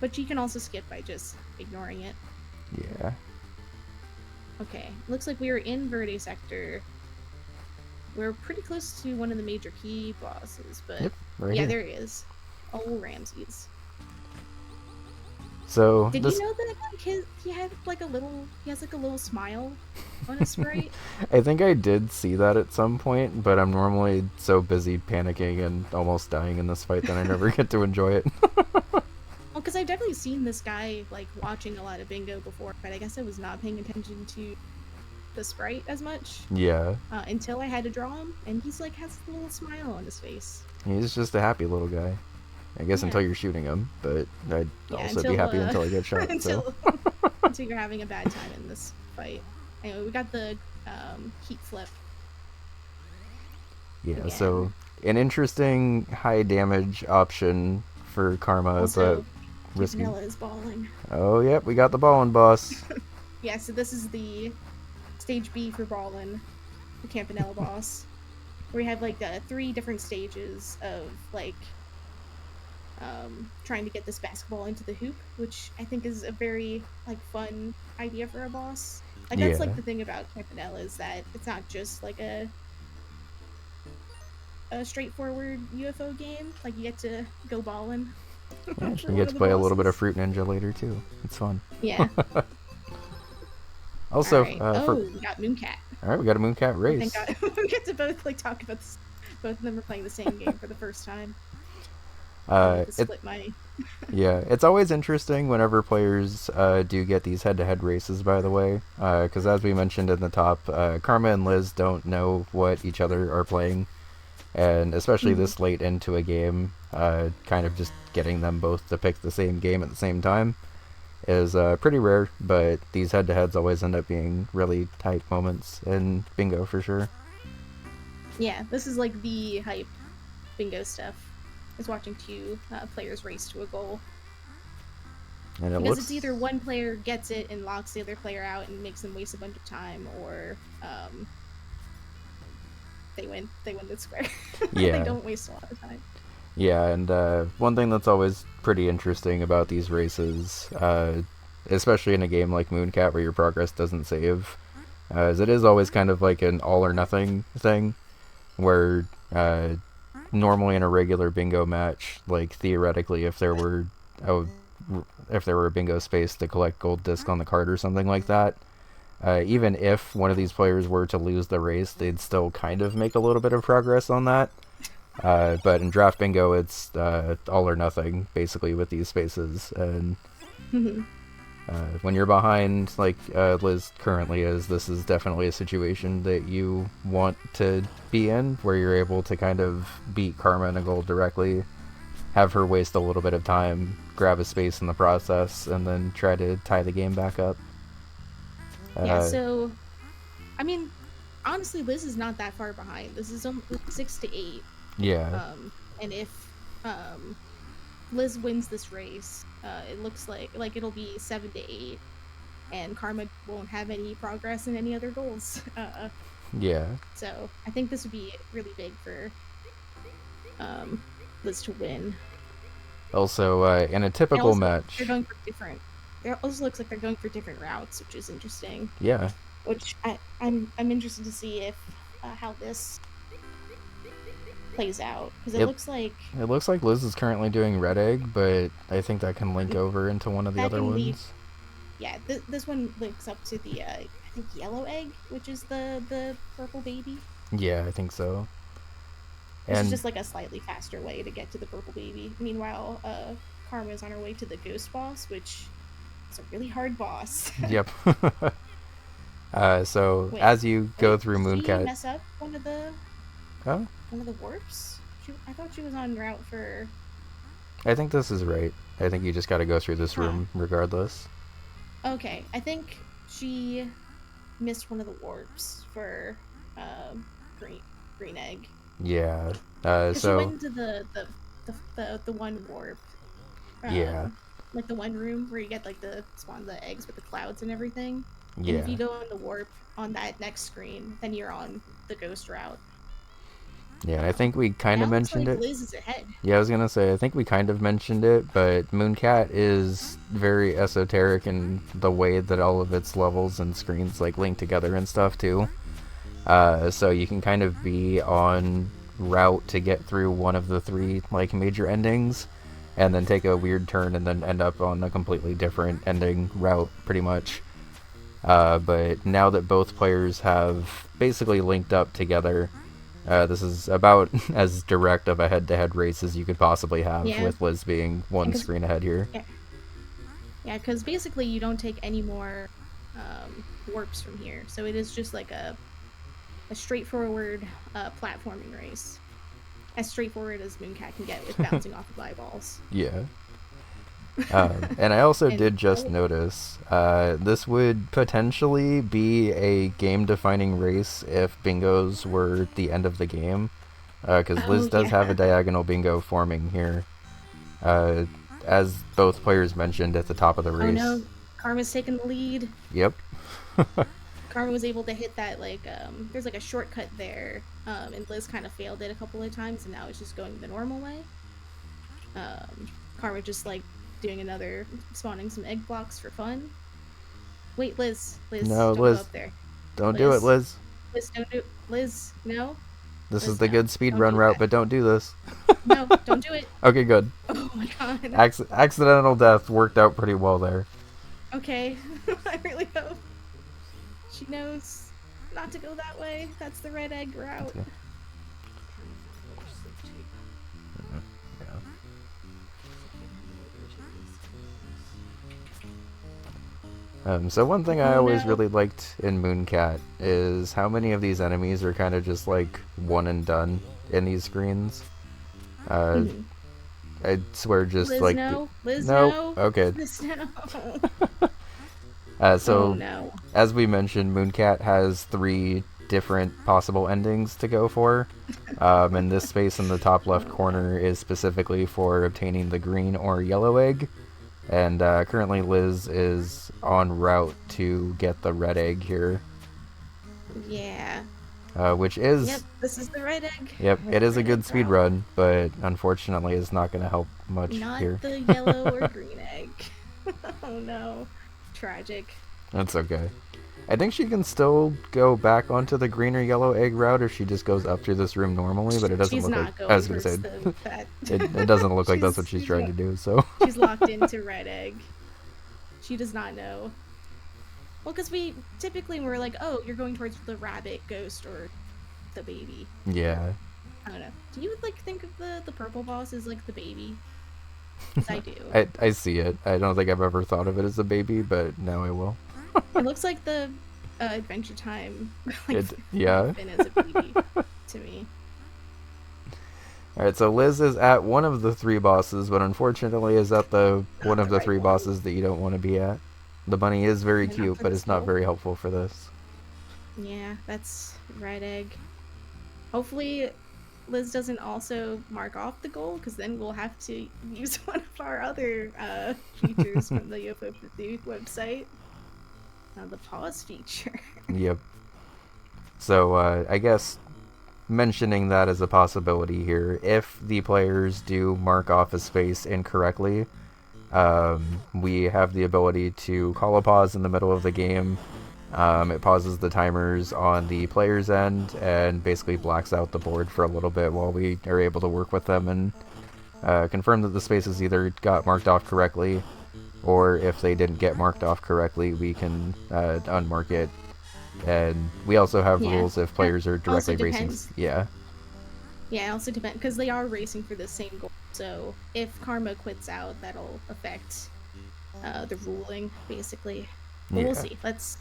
But you can also skip by just ignoring it. Yeah. Okay, looks like we are in Verde sector. we're pretty close to one of the major key bosses, but Yep, right yeah, here. there he is. Oh, Ramses. So Did this, you know that like he has like a little smile on his sprite? I think I did see that at some point, but I'm normally so busy panicking and almost dying in this fight that I never get to enjoy it. Well, because I've definitely seen this guy like watching a lot of bingo before, but I guess I was not paying attention to the sprite as much Yeah, until I had to draw him, and he's like has a little smile on his face. he's just a happy little guy. I guess Yeah. until you're shooting him, but I'd Yeah, also until, be happy until I get shot. until So until you're having a bad time in this fight. Anyway, we got the heat flip. yeah, again. so an interesting high damage option for Karma, Also, but risky. Vanilla is balling. Oh, yep, we got the ballin' boss. Yeah, so this is the stage B for Ballin, the Campanella boss, where we have like 3 different stages of like trying to get this basketball into the hoop, which I think is a very like fun idea for a boss. Like that's Yeah. like the thing about Campanella is that it's not just like a straightforward UFO game. Like you get to go ballin'. Yeah, for you one get of to the play a little bit of bosses. Fruit Ninja later too. It's fun. Yeah. Also, Alright. We got Mooncat. all right, we got a Mooncat race. Thank God we get to both like talk about this. Both of them are playing the same game for the first time. I get to split my. Yeah, it's always interesting whenever players do get these head-to-head races, by the way, because as we mentioned in the top, Karma and Liz don't know what each other are playing, and especially this late into a game, kind of just getting them both to pick the same game at the same time is pretty rare, but these head-to-heads always end up being really tight moments in bingo for sure. Yeah, this is like the hype bingo stuff. Is watching 2 players race to a goal. And it Because looks it's either one player gets it and locks the other player out and makes them waste a bunch of time, or they win the square. Yeah. They don't waste a lot of time. Yeah, and one thing that's always pretty interesting about these races, especially in a game like Mooncat where your progress doesn't save, is it is always kind of like an all or nothing thing, where normally in a regular bingo match, like theoretically, if there were a bingo space to collect gold disc on the card or something like that, even if one of these players were to lose the race, they'd still kind of make a little bit of progress on that. But in draft bingo, it's all or nothing, basically, with these spaces. And when you're behind, like Liz currently is, this is definitely a situation that you want to be in, where you're able to kind of beat Karma in a goal directly, have her waste a little bit of time, grab a space in the process, and then try to tie the game back up. Yeah, so, I mean, honestly, Liz is not that far behind. This is only 6 to 8. Yeah. And if Liz wins this race, it looks like it'll be 7 to 8, and Karma won't have any progress in any other goals. Yeah. So I think this would be really big for Liz to win. Also, in a typical match, They're going for different. It also looks like they're going for different routes, which is interesting. yeah, Which I'm interested to see if how this plays out, because it looks like Liz is currently doing Red Egg, but I think that can link over into one of the that other can ones. lead- Yeah, this one links up to the I think Yellow Egg, which is the purple baby. Yeah, I think so. Which And is just like a slightly faster way to get to the purple baby. Meanwhile, Karma is on her way to the ghost boss, which is a really hard boss. yep. So Wait, as you go through did she Mooncat, mess up one of the oh, warps? I thought she was on route for. I think this is right. I think you just got to go through this Huh. room regardless. Okay, I think she missed one of the warps for green egg. Yeah. 'Cause she So went into the one warp. Yeah. Like the one room where you get like the spawn the eggs with the clouds and everything. And yeah, if you go in the warp on that next screen, then you're on the ghost route. yeah. I think we kind of Now it looks mentioned like it. Liz is ahead. Yeah, I was gonna say, I think we kind of mentioned it, but Mooncat is very esoteric in the way that all of its levels and screens like link together and stuff too. So you can kind of be on route to get through one of the three like major endings, and then take a weird turn and then end up on a completely different ending route, pretty much. But now that both players have basically linked up together, this is about as direct of a head-to-head race as you could possibly have, Yeah. with Liz being one screen ahead here. Yeah, because basically you don't take any more warps from here, so it is just like a straightforward platforming race, as straightforward as Mooncat can get with bouncing off of eyeballs. Yeah. And I also And- did just notice this would potentially be a game-defining race if bingos were the end of the game, because Liz does have a diagonal bingo forming here, as both players mentioned at the top of the race. Oh no, Karma's taking the lead. Yep. Karma was able to hit that, like, there's like a shortcut there, and Liz kind of failed it a couple of times, and now it's just going the normal way. Karma just, like, doing another, spawning some egg blocks for fun. Wait, Liz, No, don't Liz. go up there. Don't do it, Liz. Liz, don't do Liz, no? This Liz, is the no. good speed Don't run do route, that. but don't do this. No, don't do it. Okay, good. Oh my god. Accidental death worked out pretty well there. Okay, I really hope she knows not to go that way. That's the red egg route. Okay. So one thing I Oh, always no. really liked in Mooncat is how many of these enemies are kind of just like one and done in these screens. I swear, just Liz, like no. Liz, no. no. Okay. Liz, no. So Oh no. as we mentioned, Mooncat has 3 different possible endings to go for. And this space in the top left corner is specifically for obtaining the green or yellow egg. And currently Liz is en route to get the red egg here. Yeah. Which is... Yep, this is the red egg. Yep, it is a Red good egg speed route. run, but unfortunately is not going to help much Not here. the yellow or green egg. Oh no. Tragic. That's okay. I think she can still go back onto the green or yellow egg route if she just goes up through this room normally, but it doesn't She's look not like... going I was going to say, towards that. it doesn't look like that's what she's trying to do, so... She's locked into red egg. She does not know. Well, because we typically we're like, oh, you're going towards the rabbit, ghost, or the baby. Yeah. I don't know. Do you like think of the purple boss as like the baby? 'Cause I do. I see it. I don't think I've ever thought of it as a baby, but now I will. It looks like the Adventure Time. Like, Yeah. Finn as a baby to me. Alright, so Liz is at one of the 3 bosses, but unfortunately is at the one of the 3 bosses that you don't want to be at. The bunny is very And not cute, for but this it's not goal. very helpful for this. Yeah, that's red egg. Hopefully, Liz doesn't also mark off the goal, because then we'll have to use one of our other features from the UFO website. The pause feature. Yep. So, I guess mentioning that as a possibility here, if the players do mark off a space incorrectly, we have the ability to call a pause in the middle of the game. It pauses the timers on the player's end and basically blacks out the board for a little bit while we are able to work with them and confirm that the spaces either got marked off correctly, or if they didn't get marked off correctly, we can unmark it. And we also have Yeah. rules if players are Also directly racing. depends. Yeah. Yeah, it also depends, because they are racing for the same goal. So if Karma quits out, that'll affect the ruling, basically. But we'll Yeah. see. Let's.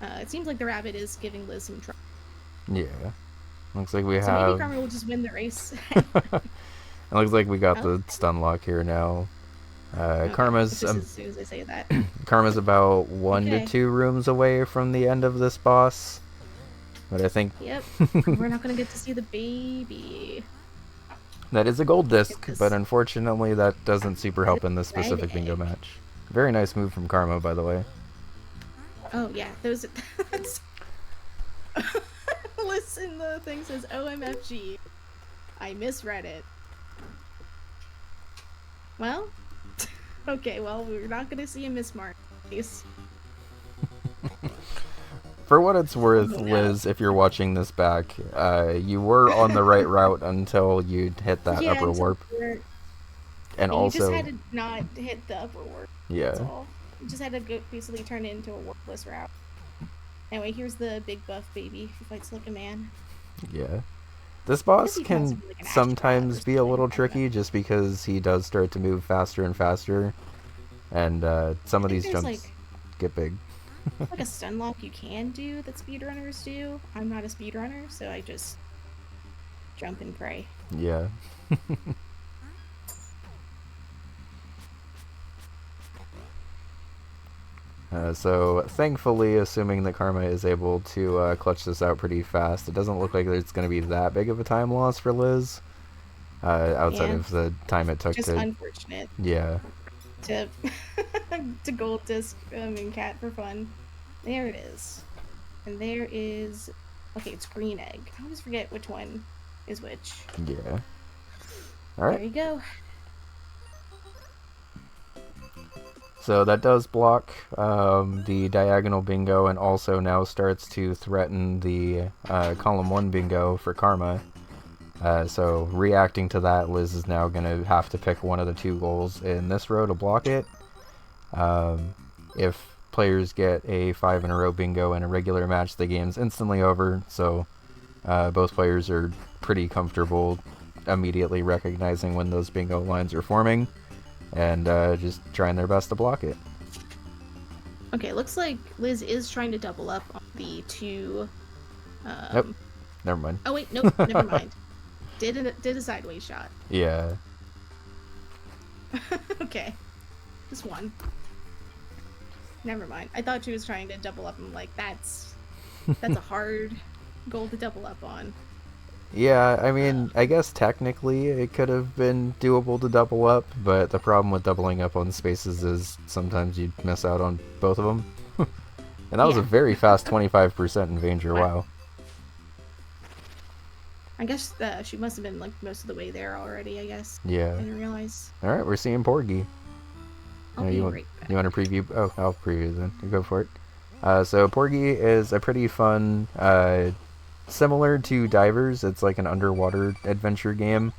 It seems like the rabbit is giving Liz some trouble. Yeah. Looks like we So maybe have. Karma will just win the race. It looks like we got Oh. the stun lock here now. Okay, Karma's just as soon as I say that. Karma's about 1 Okay. to 2 rooms away from the end of this boss. But I think Yep. We're not gonna get to see the baby. that is a gold disc, this- but unfortunately that doesn't super help in this Red specific bingo egg. match. Very nice move from Karma, by the way. Oh yeah, those. That's... Listen, the thing says OMFG. I misread it. Well, okay. Well, we're not gonna see a mismark. Case. For what it's worth, Oh, no. Liz, if you're watching this back, you were on the right route until you hit that Yeah, upper until warp. yeah, And you just also, had to not hit the upper warp. That's yeah, all. You just had to basically turn it into a warpless route. Anyway, here's the big buff baby who fights like a man. yeah. This I guess boss he calls can him like an astronaut sometimes or be a little something. I don't know. tricky just because he does start to move faster and faster, and some I of think these there's jumps get big. like a stun lock you can do that speedrunners do. I'm not a speedrunner, so I just jump and pray. Yeah. So thankfully, assuming that Karma is able to clutch this out pretty fast, it doesn't look like there's going to be that big of a time loss for Liz. Outside Yeah. of the time it took Just to, unfortunate yeah, to to gold disc and cat for fun. There it is, and there is it's green egg. I always forget which one is which. yeah. All There right. you go. So that does block the diagonal bingo, and also now starts to threaten the column 1 bingo for Karma. So reacting to that, Liz is now going to have to pick one of the 2 goals in this row to block it. If players get a 5 in a row bingo in a regular match, the game's instantly over, so both players are pretty comfortable immediately recognizing when those bingo lines are forming, and just trying their best to block it. Okay, looks like Liz is trying to double up on the 2. Nope, never mind. Oh wait, nope, never mind. Did a sideways shot. Yeah. Okay, just one. Never mind. I thought she was trying to double up. I'm like, that's a hard goal to double up on. Yeah, I mean, I guess technically it could have been doable to double up, but the problem with doubling up on spaces is sometimes you'd miss out on both of them. And that was a Yeah. very fast 25% in Vanger, wow. I guess she must have been like most of the way there already. I guess. Yeah. I didn't realize. Alright, we're seeing Porgy. I'll be right back. You want to preview? Oh, I'll preview then. You go for it. So Porgy is a pretty fun, similar to Divers. It's like an underwater adventure game,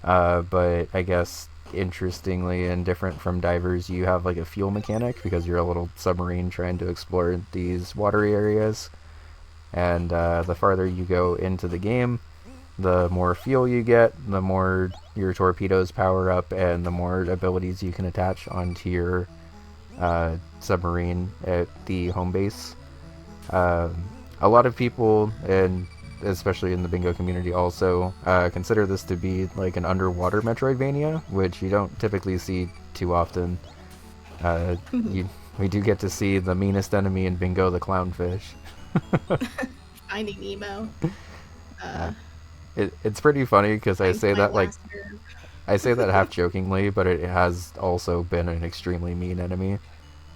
but I guess interestingly and different from Divers, you have like a fuel mechanic because you're a little submarine trying to explore these watery areas. And the farther you go into the game, the more fuel you get, the more your torpedoes power up, and the more abilities you can attach onto your submarine at the home base. A lot of people, and especially in the bingo community also, consider this to be like an underwater Metroidvania, which you don't typically see too often. We do get to see the meanest enemy in bingo, the clownfish. Finding Nemo. It's pretty funny because I say that like last nerve. I say that half jokingly, but it has also been an extremely mean enemy.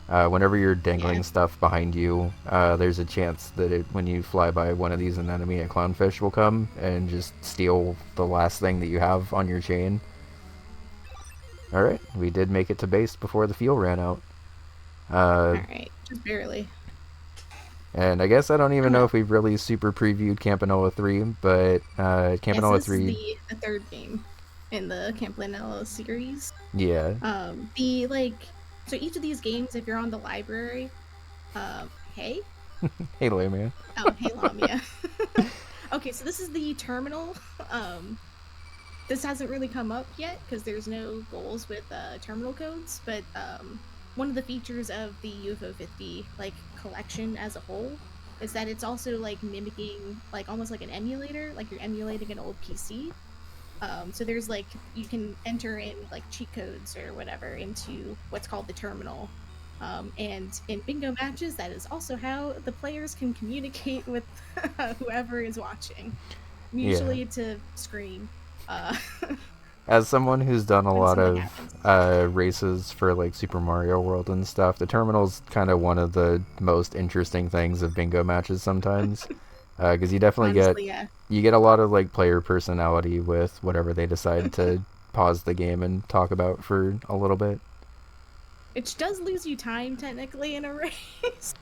Whenever you're dangling Yeah. stuff behind you, there's a chance that when you fly by one of these, an enemy, a clownfish, will come and just steal the last thing that you have on your chain. Alright, we did make it to base before the fuel ran out. Alright, just barely. And I guess I don't even know if we've really super previewed Campanola 3, but Campanola Yes, this 3... is the third game in the Campanella series. Yeah. So each of these games, if you're on the library, hey? Hey, Layman. Oh, hey, Lamia. Okay, so this is the terminal. This hasn't really come up yet because there's no goals with terminal codes, but one of the features of the UFO 50 like collection as a whole is that it's also like mimicking like almost like an emulator, like you're emulating an old PC. So there's like you can enter in like cheat codes or whatever into what's called the terminal. And in bingo matches, that is also how the players can communicate with whoever is watching, usually to scream. As someone who's done a When lot something of races for like Super Mario World and stuff, the terminal's kind of one of the most interesting things of bingo matches sometimes, because you definitely Honestly, yeah. you get a lot of like player personality with whatever they decide to pause the game and talk about for a little bit. Which does lose you time technically in a race.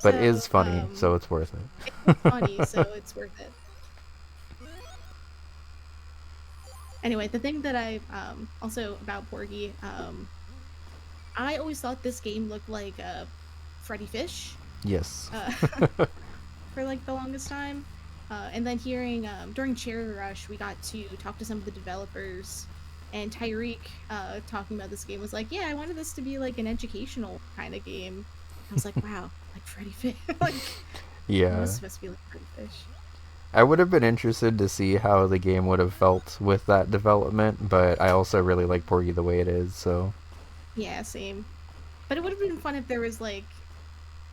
but So, is funny, so it's worth it. It's funny, so it's worth it. Anyway, the thing that I also about Porgy, I always thought this game looked like Freddy Fish Yes. for like the longest time. And then hearing during Cherry Rush, we got to talk to some of the developers, and Tyreek talking about this game was like, "Yeah, I wanted this to be like an educational kind of game." I was like, "Wow, like Freddy Fish, like it Yeah. was supposed to be like Freddy Fish." I would have been interested to see how the game would have felt with that development, but I also really like Porgy the way it is, so. Yeah, same. But it would have been fun if there was like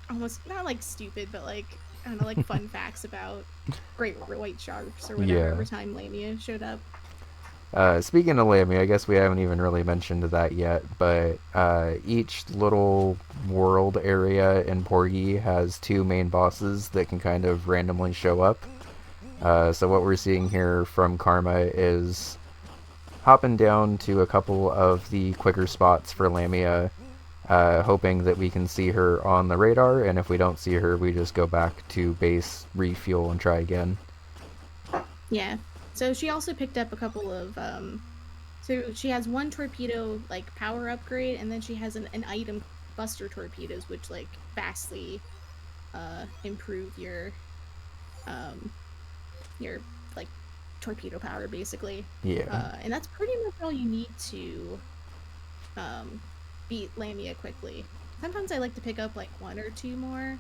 almost not like stupid, but like I don't know, like fun facts about great white sharks or whatever Yeah. every time Lamia showed up. Speaking of Lammy, I guess we haven't even really mentioned that yet, but each little world area in Porgy has 2 main bosses that can kind of randomly show up. So what we're seeing here from Karma is hopping down to a couple of the quicker spots for Lamia, hoping that we can see her on the radar, and if we don't see her, we just go back to base, refuel, and try again. Yeah. So she also picked up a couple of so she has one torpedo like power upgrade, and then she has an item buster torpedoes, which like vastly improve your like torpedo power basically. Yeah. And that's pretty much all you need to beat Lamia quickly. Sometimes I like to pick up like 1 or 2 more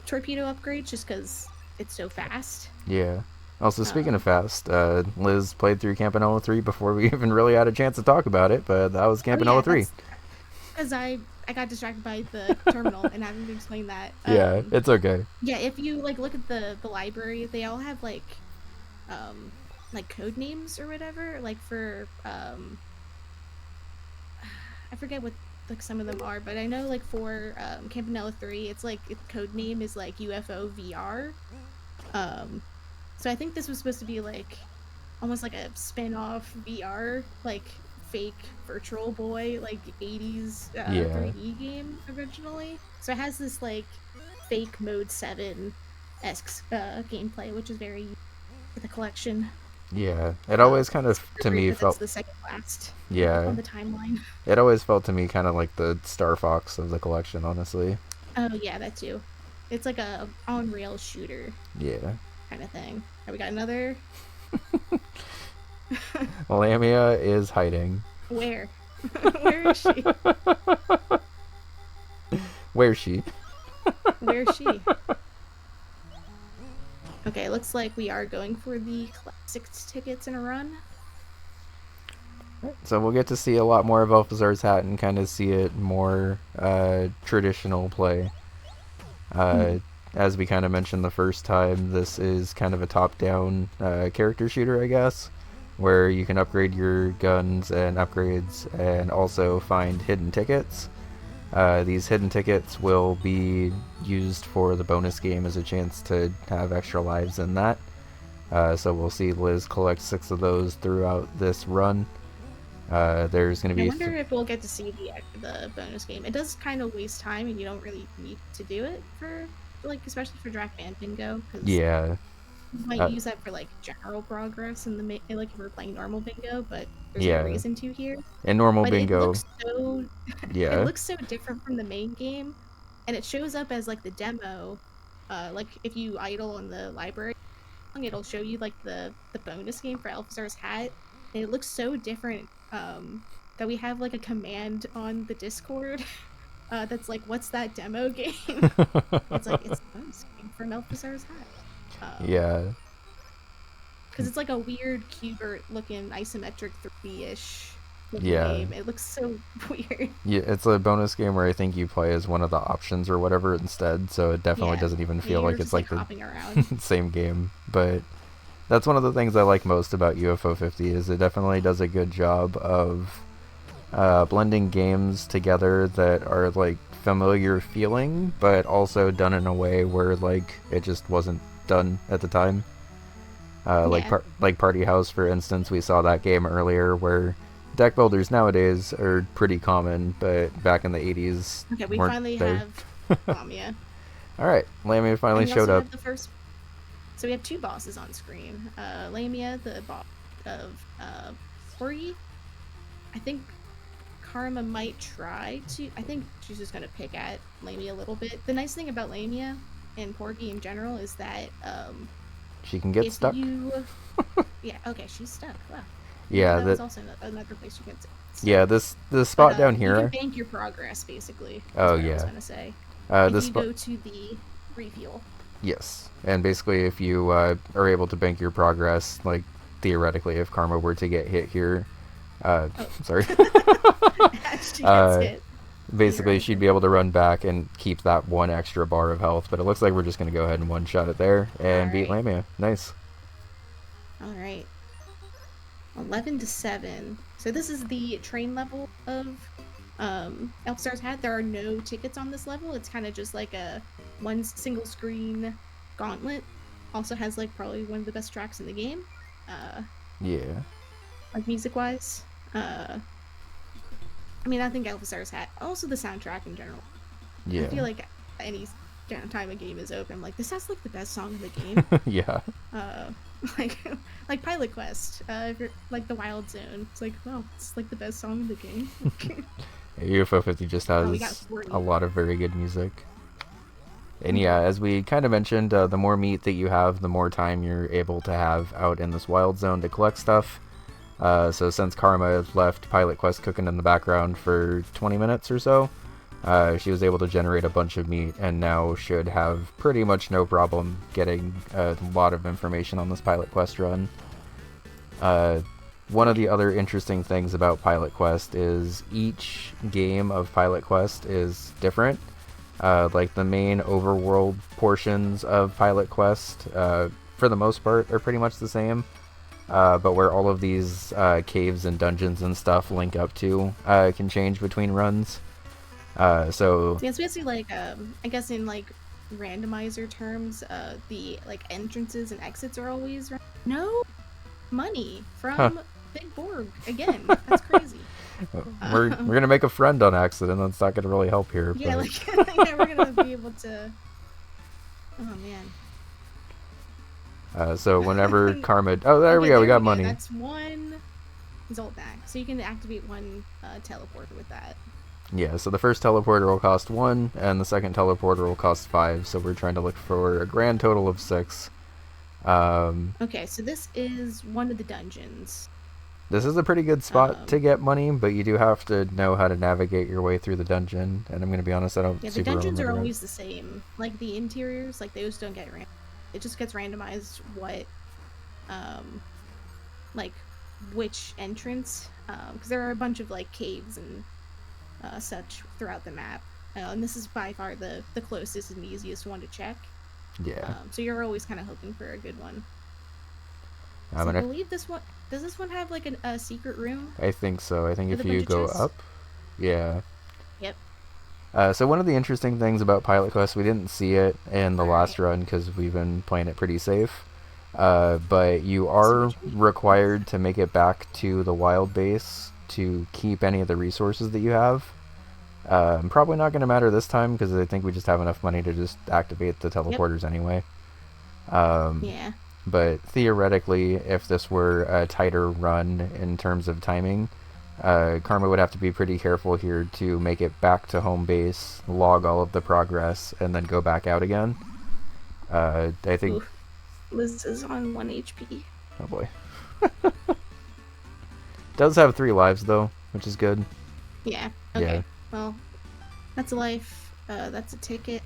torpedo upgrades just because it's so fast. Yeah. Also, speaking of fast, Liz played through Campanella 3 before we even really had a chance to talk about it, but that was Campanella 3. Because I got distracted by the terminal and having to explain that. Yeah, it's okay. Yeah, if you like look at the library, they all have like code names or whatever. Like for I forget what like some of them are, but I know like for Campanella 3, it's like its code name is like UFO VR. So I think this was supposed to be like almost like a spin-off VR, like fake Virtual Boy, like 80s 3D game originally. So it has this like fake Mode 7-esque gameplay, which is very for the collection. Yeah, it always kind of to me felt the second last. Yeah. On the timeline. It always felt to me kind of like the Star Fox of the collection, honestly. Oh yeah, that too. It's like a on-rail shooter. Yeah. Kind of thing. Have we got another? Lamia is hiding. Where? Where is she? Where's she? Where's she? Okay, looks like we are going for the 6 tickets in a run. So we'll get to see a lot more of Elphazar's Hat and kind of see it more traditional play. As we kind of mentioned the first time, this is kind of a top-down character shooter, I guess, where you can upgrade your guns and upgrades and also find hidden tickets. These hidden tickets will be used for the bonus game as a chance to have extra lives in that. So we'll see Liz collect 6 of those throughout this run. There's going to be... I wonder if we'll get to see the bonus game. It does kind of waste time, and you don't really need to do it for, like, especially for Draft Band Bingo. Cause yeah. You might use that for, like, general progress in the like if we're playing normal bingo, but there's no reason to here. In normal but bingo... It looks so... Yeah. It looks so different from the main game, and it shows up as, like, the demo. Like, if you idle on the library, it'll show you, like, the bonus game for Elphazar's Hat, and it looks so different that we have like a command on the Discord that's like, what's that demo game? It's like, it's the bonus game from Elphazar's Hat. Yeah. Because it's like a weird Qbert looking isometric 3D-ish Yeah. game. It looks so weird. Yeah, it's a bonus game where I think you play as one of the options or whatever instead, so it definitely doesn't even feel like it's like the same game. But that's one of the things I like most about UFO 50 is it definitely does a good job of blending games together that are like familiar feeling, but also done in a way where like it just wasn't done at the time. Like Party House, for instance, we saw that game earlier where deck builders nowadays are pretty common, but back in the 80s, okay, we finally have Yeah. Alright, Lamia finally And we showed also up. have the first. So we have two bosses on screen. Lamia, the boss of Porgy. I think Karma might try to. I think she's just gonna pick at Lamia a little bit. The nice thing about Lamia and Porgy in general is that She can get if stuck. you, yeah, okay, she's stuck. Wow. Yeah, that was that. also another place you can sit. Yeah, this spot down You can here. bank your progress, basically. Is Oh what I was yeah. gonna say. If This you spot. go to the refuel. Yes, and basically, if you are able to bank your progress, like theoretically, if Karma were to get hit here, sorry. She gets hit. Basically, she'd be able to run back and keep that one extra bar of health. But it looks like we're just gonna go ahead and one shot it there and beat Alright. Lamia. Nice. All right. 11-7. So this is the train level of Elfstar's Hat. There are no tickets on this level. It's kind of just like a one single screen gauntlet. Also has like probably one of the best tracks in the game. Yeah. Like music wise. I mean, I think Elfstar's Hat. Also the soundtrack in general. Yeah. I feel like any time a game is open, I'm like, this has like the best song in the game. Yeah. Like like Pilot Quest, if you're like the Wild Zone, it's like, wow, it's like the best song in the game. UFO 50 just we has got 40. a lot of very good music. And yeah, as we kind of mentioned, the more meat that you have, the more time you're able to have out in this wild zone to collect stuff. So since Karma left Pilot Quest cooking in the background for 20 minutes or so, she was able to generate a bunch of meat and now should have pretty much no problem getting a lot of information on this Pilot Quest run. One of the other interesting things about Pilot Quest is each game of Pilot Quest is different. Like the main overworld portions of Pilot Quest, for the most part, are pretty much the same. But where all of these caves and dungeons and stuff link up to can change between runs. So yeah, it's basically like I guess in like randomizer terms, the like entrances and exits are always no money from Big Borg again. That's crazy. we're gonna make a friend on accident. That's not gonna really help here. Yeah, but... like yeah, we're gonna be able to. Oh man. So whenever Karma, oh there we go, we got money. That's one Zoltak, so you can activate one teleporter with that. Yeah, so the first teleporter will cost 1, and the second teleporter will cost 5, so we're trying to look for a grand total of 6. Okay, so this is one of the dungeons. This is a pretty good spot to get money, but you do have to know how to navigate your way through the dungeon, and I'm going to be honest, I don't the super dungeons are remember always the same. Like, the interiors, like, those don't get random. It just gets randomized what, like, which entrance, because there are a bunch of, like, caves and such throughout the map. And this is by far the closest and easiest one to check. Yeah. So you're always kind of hoping for a good one. I believe this one... Does this one have, like, a secret room? I think so. I think With if a you bunch of go chests? up... Yeah. Yep. So one of the interesting things about Pilot Quest, we didn't see it in the last run because we've been playing it pretty safe. But you are required to make it back to the wild base to keep any of the resources that you have. Probably not going to matter this time because I think we just have enough money to just activate the teleporters anyway. Yeah. But theoretically, if this were a tighter run in terms of timing, Karma would have to be pretty careful here to make it back to home base, log all of the progress, and then go back out again. I think... Oof. Liz is on 1 HP. Oh boy. Does have 3 lives though, which is good. Yeah. Okay. Yeah. Well, that's a life. That's a ticket.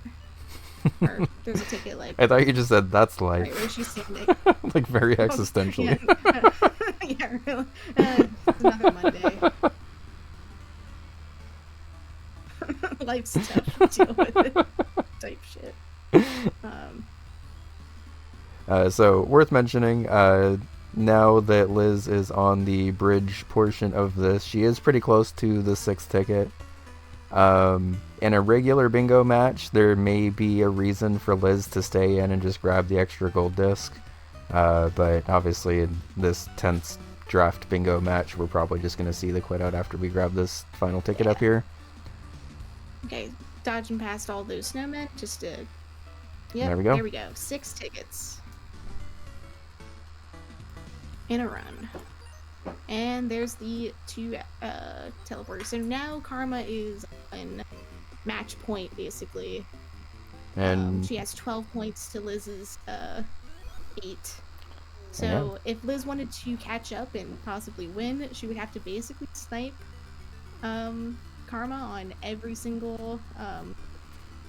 Or there's a ticket like. I thought you just said that's life. Right where she's standing. Like very existentially. Yeah, really. It's another Monday. Life's tough. Deal with it. Type shit. So worth mentioning, now that Liz is on the bridge portion of this, she is pretty close to the 6th ticket. In a regular bingo match, there may be a reason for Liz to stay in and just grab the extra gold disc. But obviously in this 10th draft bingo match, we're probably just going to see the quit out after we grab this final ticket up here. Okay, dodging past all those snowmen just to. Yep, There we go. There we go. 6 tickets in a run. And there's the 2 teleporters. So now Karma is in match point, basically. And she has 12 points to Liz's 8. So yeah. if Liz wanted to catch up and possibly win, she would have to basically snipe Karma on every single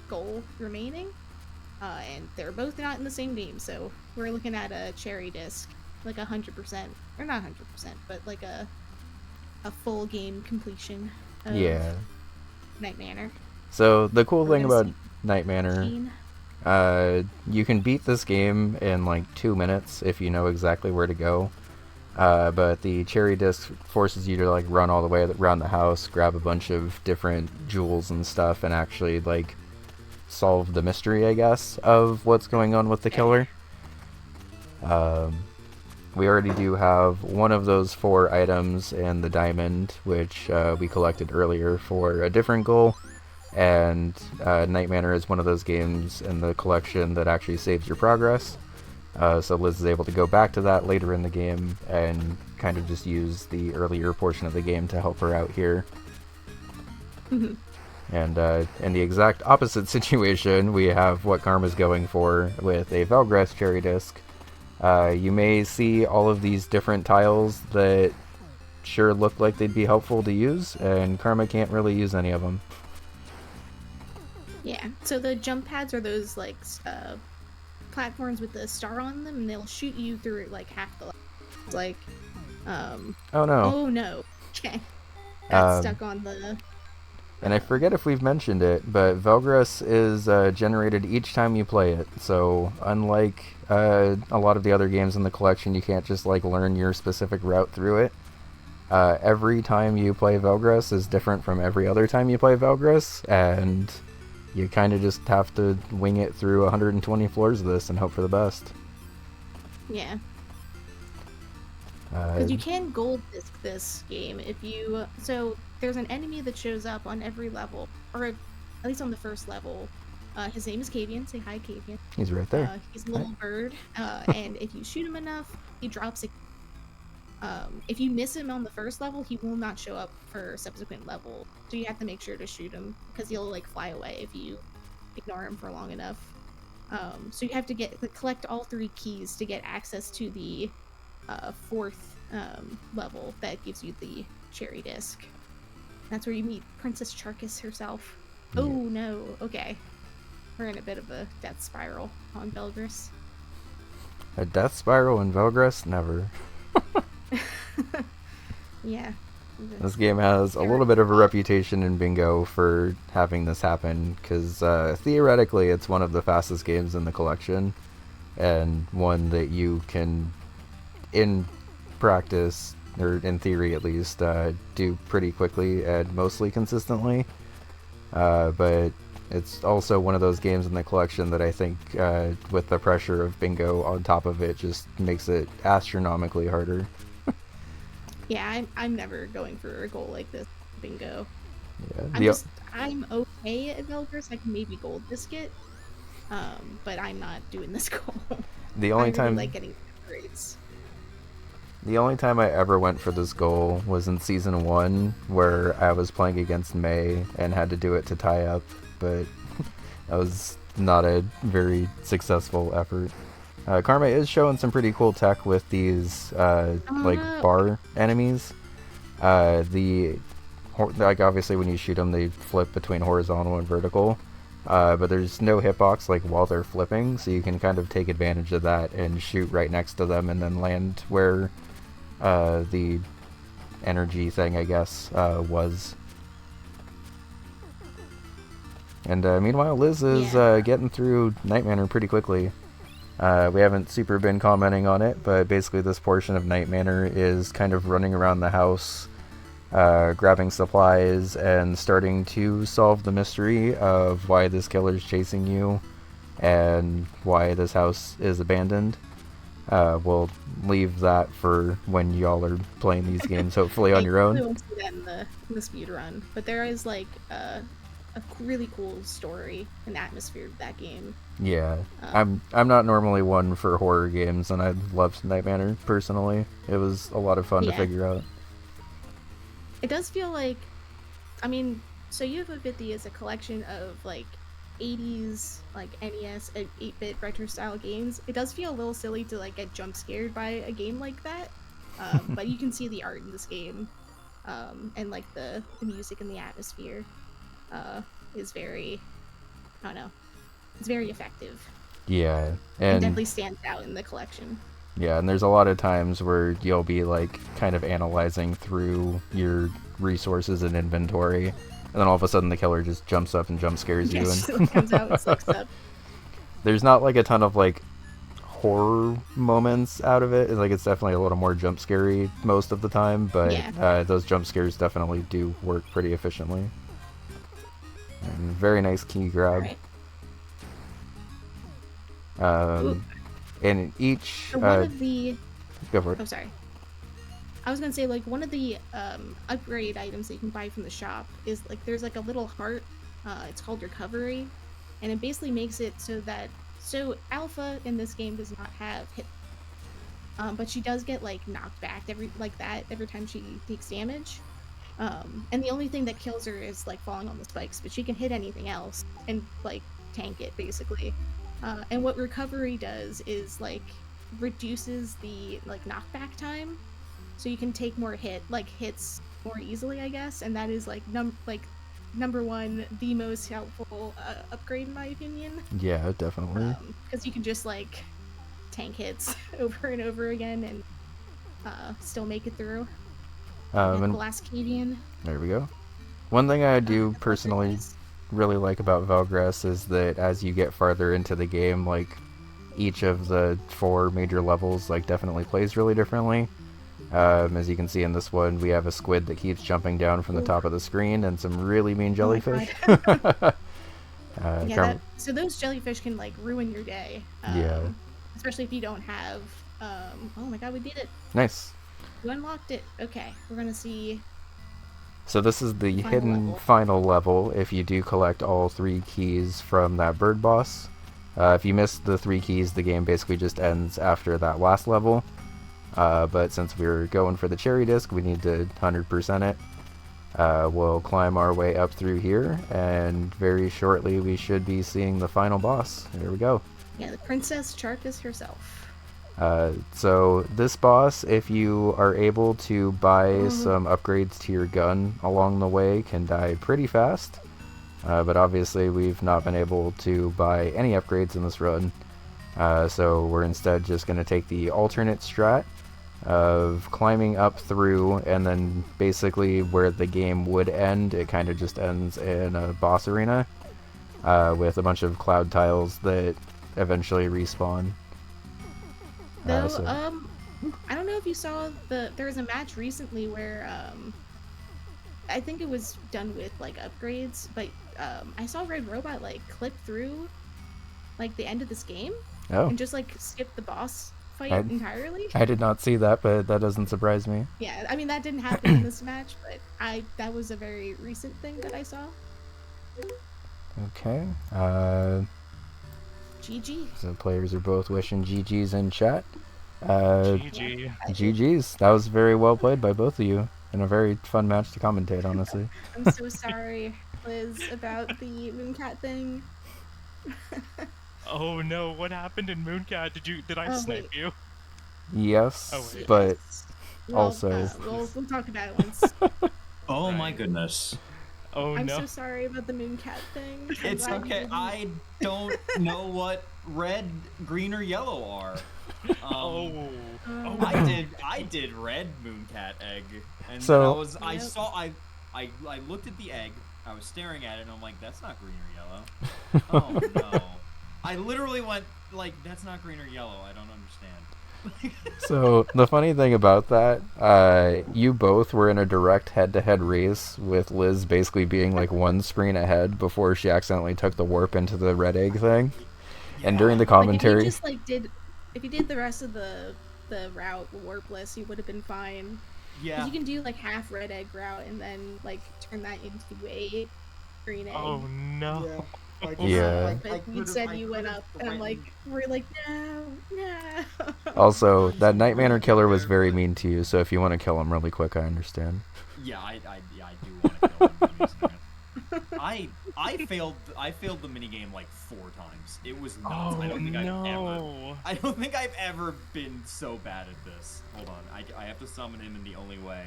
goal remaining. And they're both not in the same game, so we're looking at a cherry disc, like 100%, or not 100%, but like a full game completion of Night Manor. So the cool We're thing gonna about see Night Manor, Keen. you can beat this game in like 2 minutes if you know exactly where to go. But the cherry disc forces you to like run all the way around the house, grab a bunch of different jewels and stuff, and actually like solve the mystery, I guess, of what's going on with the killer. We already do have one of those 4 items in the diamond, which we collected earlier for a different goal. And Night Manor is one of those games in the collection that actually saves your progress. So Liz is able to go back to that later in the game and kind of just use the earlier portion of the game to help her out here. And in the exact opposite situation, we have what Karma's going for with a Velgrass cherry disc. You may see all of these different tiles that sure look like they'd be helpful to use, and Karma can't really use any of them. Yeah, so the jump pads are those like platforms with the star on them, and they'll shoot you through like half the level. It's like, Oh no. Oh no. Okay. Got stuck on the. And I forget if we've mentioned it, but Velgrass is generated each time you play it. So unlike a lot of the other games in the collection, you can't just like learn your specific route through it. Every time you play Velgrass is different from every other time you play Velgrass, and you kind of just have to wing it through 120 floors of this and hope for the best. Yeah. Because you can gold disc this game if you. So there's an enemy that shows up on every level, or at least on the first level. His name is Cavian. Say hi, Cavian. He's right there. He's a little bird, and if you shoot him enough, he drops a. If you miss him on the first level, he will not show up for subsequent level. So you have to make sure to shoot him because he'll like fly away if you ignore him for long enough. So you have to collect all 3 keys to get access to the 4th level that gives you the cherry disc. That's where you meet Princess Charkis herself. Yeah. Oh no, okay. We're in a bit of a death spiral on Velgrass. A death spiral in Velgrass? Never. Yeah. This game has a little bit of a reputation in Bingo for having this happen, because theoretically it's one of the fastest games in the collection, and one that you can, in practice, or in theory at least, do pretty quickly and mostly consistently. But it's also one of those games in the collection that I think, with the pressure of Bingo on top of it, just makes it astronomically harder. Yeah, I'm never going for a goal like this. Bingo. Yeah, I'm okay at Velgrass. I can maybe gold disc it, but I'm not doing this goal. The only time like getting grades. The only time I ever went for this goal was in Season 1, where I was playing against May and had to do it to tie up, but that was not a very successful effort. Karma is showing some pretty cool tech with these, like, bar enemies. Like, obviously when you shoot them, they flip between horizontal and vertical. But there's no hitbox like while they're flipping, so you can kind of take advantage of that and shoot right next to them and then land where the energy thing, I guess, was. And meanwhile, Liz is getting through Night Manor pretty quickly. We haven't super been commenting on it, but basically this portion of Night Manor is kind of running around the house, grabbing supplies and starting to solve the mystery of why this killer's chasing you and why this house is abandoned. We'll leave that for when y'all are playing these games, hopefully on your own. I won't see that in the speed run, but there is like a a really cool story and atmosphere of that game. Yeah, I'm not normally one for horror games, and I loved Night Manor personally. It was a lot of fun to Yeah. figure out. It does feel like, I mean, so UFO 50 is a collection of like 80s like NES and 8-bit retro style games. It does feel a little silly to like get jump scared by a game like that, but you can see the art in this game, and like the music and the atmosphere is very, I don't know, it's very effective. Yeah, And definitely stands out in the collection. Yeah, and there's a lot of times where you'll be like kind of analyzing through your resources and inventory, and then all of a sudden the killer just jumps up and jump scares you. And Comes out and sucks up. There's not like a ton of like horror moments out of it. Like it's definitely a little more jump scary most of the time, but Yeah. those jump scares definitely do work pretty efficiently. And very nice key grab. Right. And each So one of the go for it. Oh, sorry. I was gonna say, like, one of the upgrade items that you can buy from the shop is like there's like a little heart. It's called recovery, and it basically makes it so that Alpha in this game does not have hit, but she does get like knocked back every time she takes damage. And the only thing that kills her is like falling on the spikes, but she can hit anything else and like tank it basically. And what recovery does is like reduces the like knockback time, so you can take more hits more easily, I guess. And that is like number one, the most helpful upgrade in my opinion. Yeah, definitely. Because you can just like tank hits over and over again and still make it through. And Glass Cadian. There we go. One thing I do personally really like about Valgress is that as you get farther into the game, like each of the 4 major levels like definitely plays really differently. As you can see in this one, we have a squid that keeps jumping down from the top of the screen and some really mean jellyfish. So those jellyfish can like ruin your day. Yeah. Especially if you don't have. Oh my god, we did it! Nice. You unlocked it. Okay, we're gonna see. So this is the hidden final level if you do collect all 3 keys from that bird boss. If you miss the 3 keys, the game basically just ends after that last level. But since we're going for the cherry disc, we need to 100% it. We'll climb our way up through here, and very shortly we should be seeing the final boss. Here we go. Yeah, the Princess Charkus herself. So this boss, if you are able to buy some upgrades to your gun along the way, can die pretty fast. But obviously we've not been able to buy any upgrades in this run. So we're instead just going to take the alternate strat of climbing up through, and then basically where the game would end, it kind of just ends in a boss arena with a bunch of cloud tiles that eventually respawn. Though, I don't know if you saw there was a match recently where I think it was done with like upgrades, but I saw Red Robot like clip through like the end of this game and just like skip the boss fight entirely. I did not see that, but that doesn't surprise me. Yeah, I mean that didn't happen in this match, but that was a very recent thing that I saw. Okay. GG. So players are both wishing GGs in chat. GG. GGs. That was very well played by both of you, and a very fun match to commentate, honestly. I'm so sorry, Liz, about the Mooncat thing. Oh no, what happened in Mooncat? Did I snipe you? Yes, Oh, but Well, also... we'll talk about it once. Oh my goodness. Oh I'm no. so sorry about the Mooncat thing. It's okay. I don't know what red, green, or yellow are. I did red Mooncat egg, and So I looked at the egg. I was staring at it, and I'm like, that's not green or yellow. Oh no! I literally went like, that's not green or yellow. I don't understand. So the funny thing about that, you both were in a direct head-to-head race with Liz basically being like one screen ahead before she accidentally took the warp into the red egg thing. Yeah. And during the commentary, like, if you did the rest of the route warpless, you would have been fine. Yeah. 'Cause you can do like half red egg route and then like turn that into a green egg. Oh no. Like, Yeah. But you said you went up, and I'm like, we're like, no, no. Also, that Night Manor killer was very mean to you, so if you want to kill him really quick, I understand. Yeah, I do want to kill him. Give me a second. I failed the minigame like 4 times. It was nuts. Oh no. I don't think I've ever been so bad at this. Hold on, I have to summon him in the only way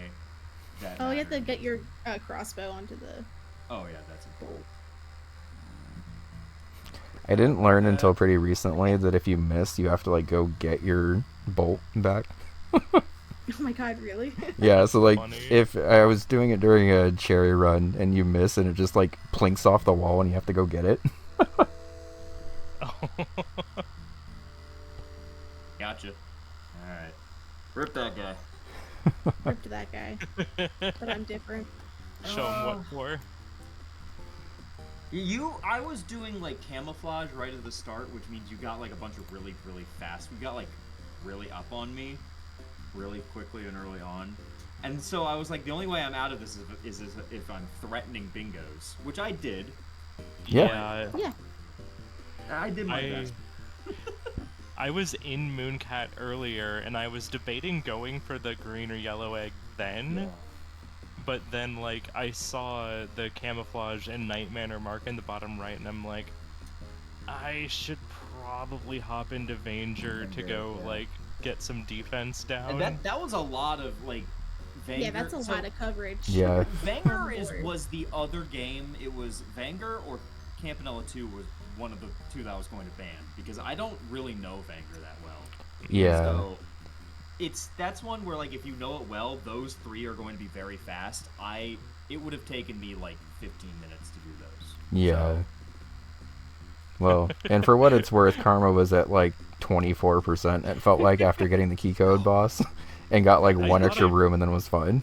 that. Oh, you have to matters. get your crossbow onto the. Oh yeah, that's important. I didn't learn until pretty recently that if you miss, you have to like go get your bolt back. Oh my god, really? Yeah, so like Funny. if I was doing it during a cherry run and you miss and it just like plinks off the wall and you have to go get it. Gotcha. All right, rip that guy. Rip to that guy. But I'm different. Show him what for. I was doing like camouflage right at the start, which means you got like a bunch of really fast. You got like really up on me, really quickly and early on, and so I was like, the only way I'm out of this is if I'm threatening bingos, which I did. Yeah. Yeah. I did my best. I was in Mooncat earlier, and I was debating going for the green or yellow egg then. Yeah. But then, like, I saw the camouflage and Night Manor mark in the bottom right, and I'm like, I should probably hop into Vanger to go, yeah. like, get some defense down. And that was a lot of like. Vanger. Yeah, that's a lot of coverage. Yeah. Vanger was the other game. It was Vanger or Campanella 2 was one of the 2 that I was going to ban because I don't really know Vanger that well. Yeah. So that's one where like if you know it well, those 3 are going to be very fast. It would have taken me like 15 minutes to do those. Yeah. So, Well, and for what it's worth, Karma was at like 24%, it felt like, after getting the key code boss, and got like I one thought extra I- room and then was fine.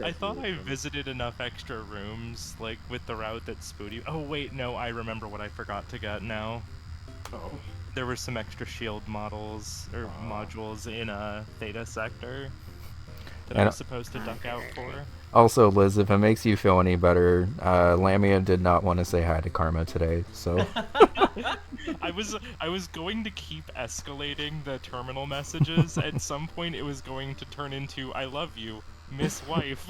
I thought I visited enough extra rooms, like, with the route that Spooty... Oh, wait, no, I remember what I forgot to get now. oh. There were some extra shield models, or modules in a Theta sector that I And- was supposed to duck out for. Also, Liz, if it makes you feel any better, Lamia did not want to say hi to Karma today, so... I was going to keep escalating the terminal messages. At some point, it was going to turn into "I love you, Miss Wife."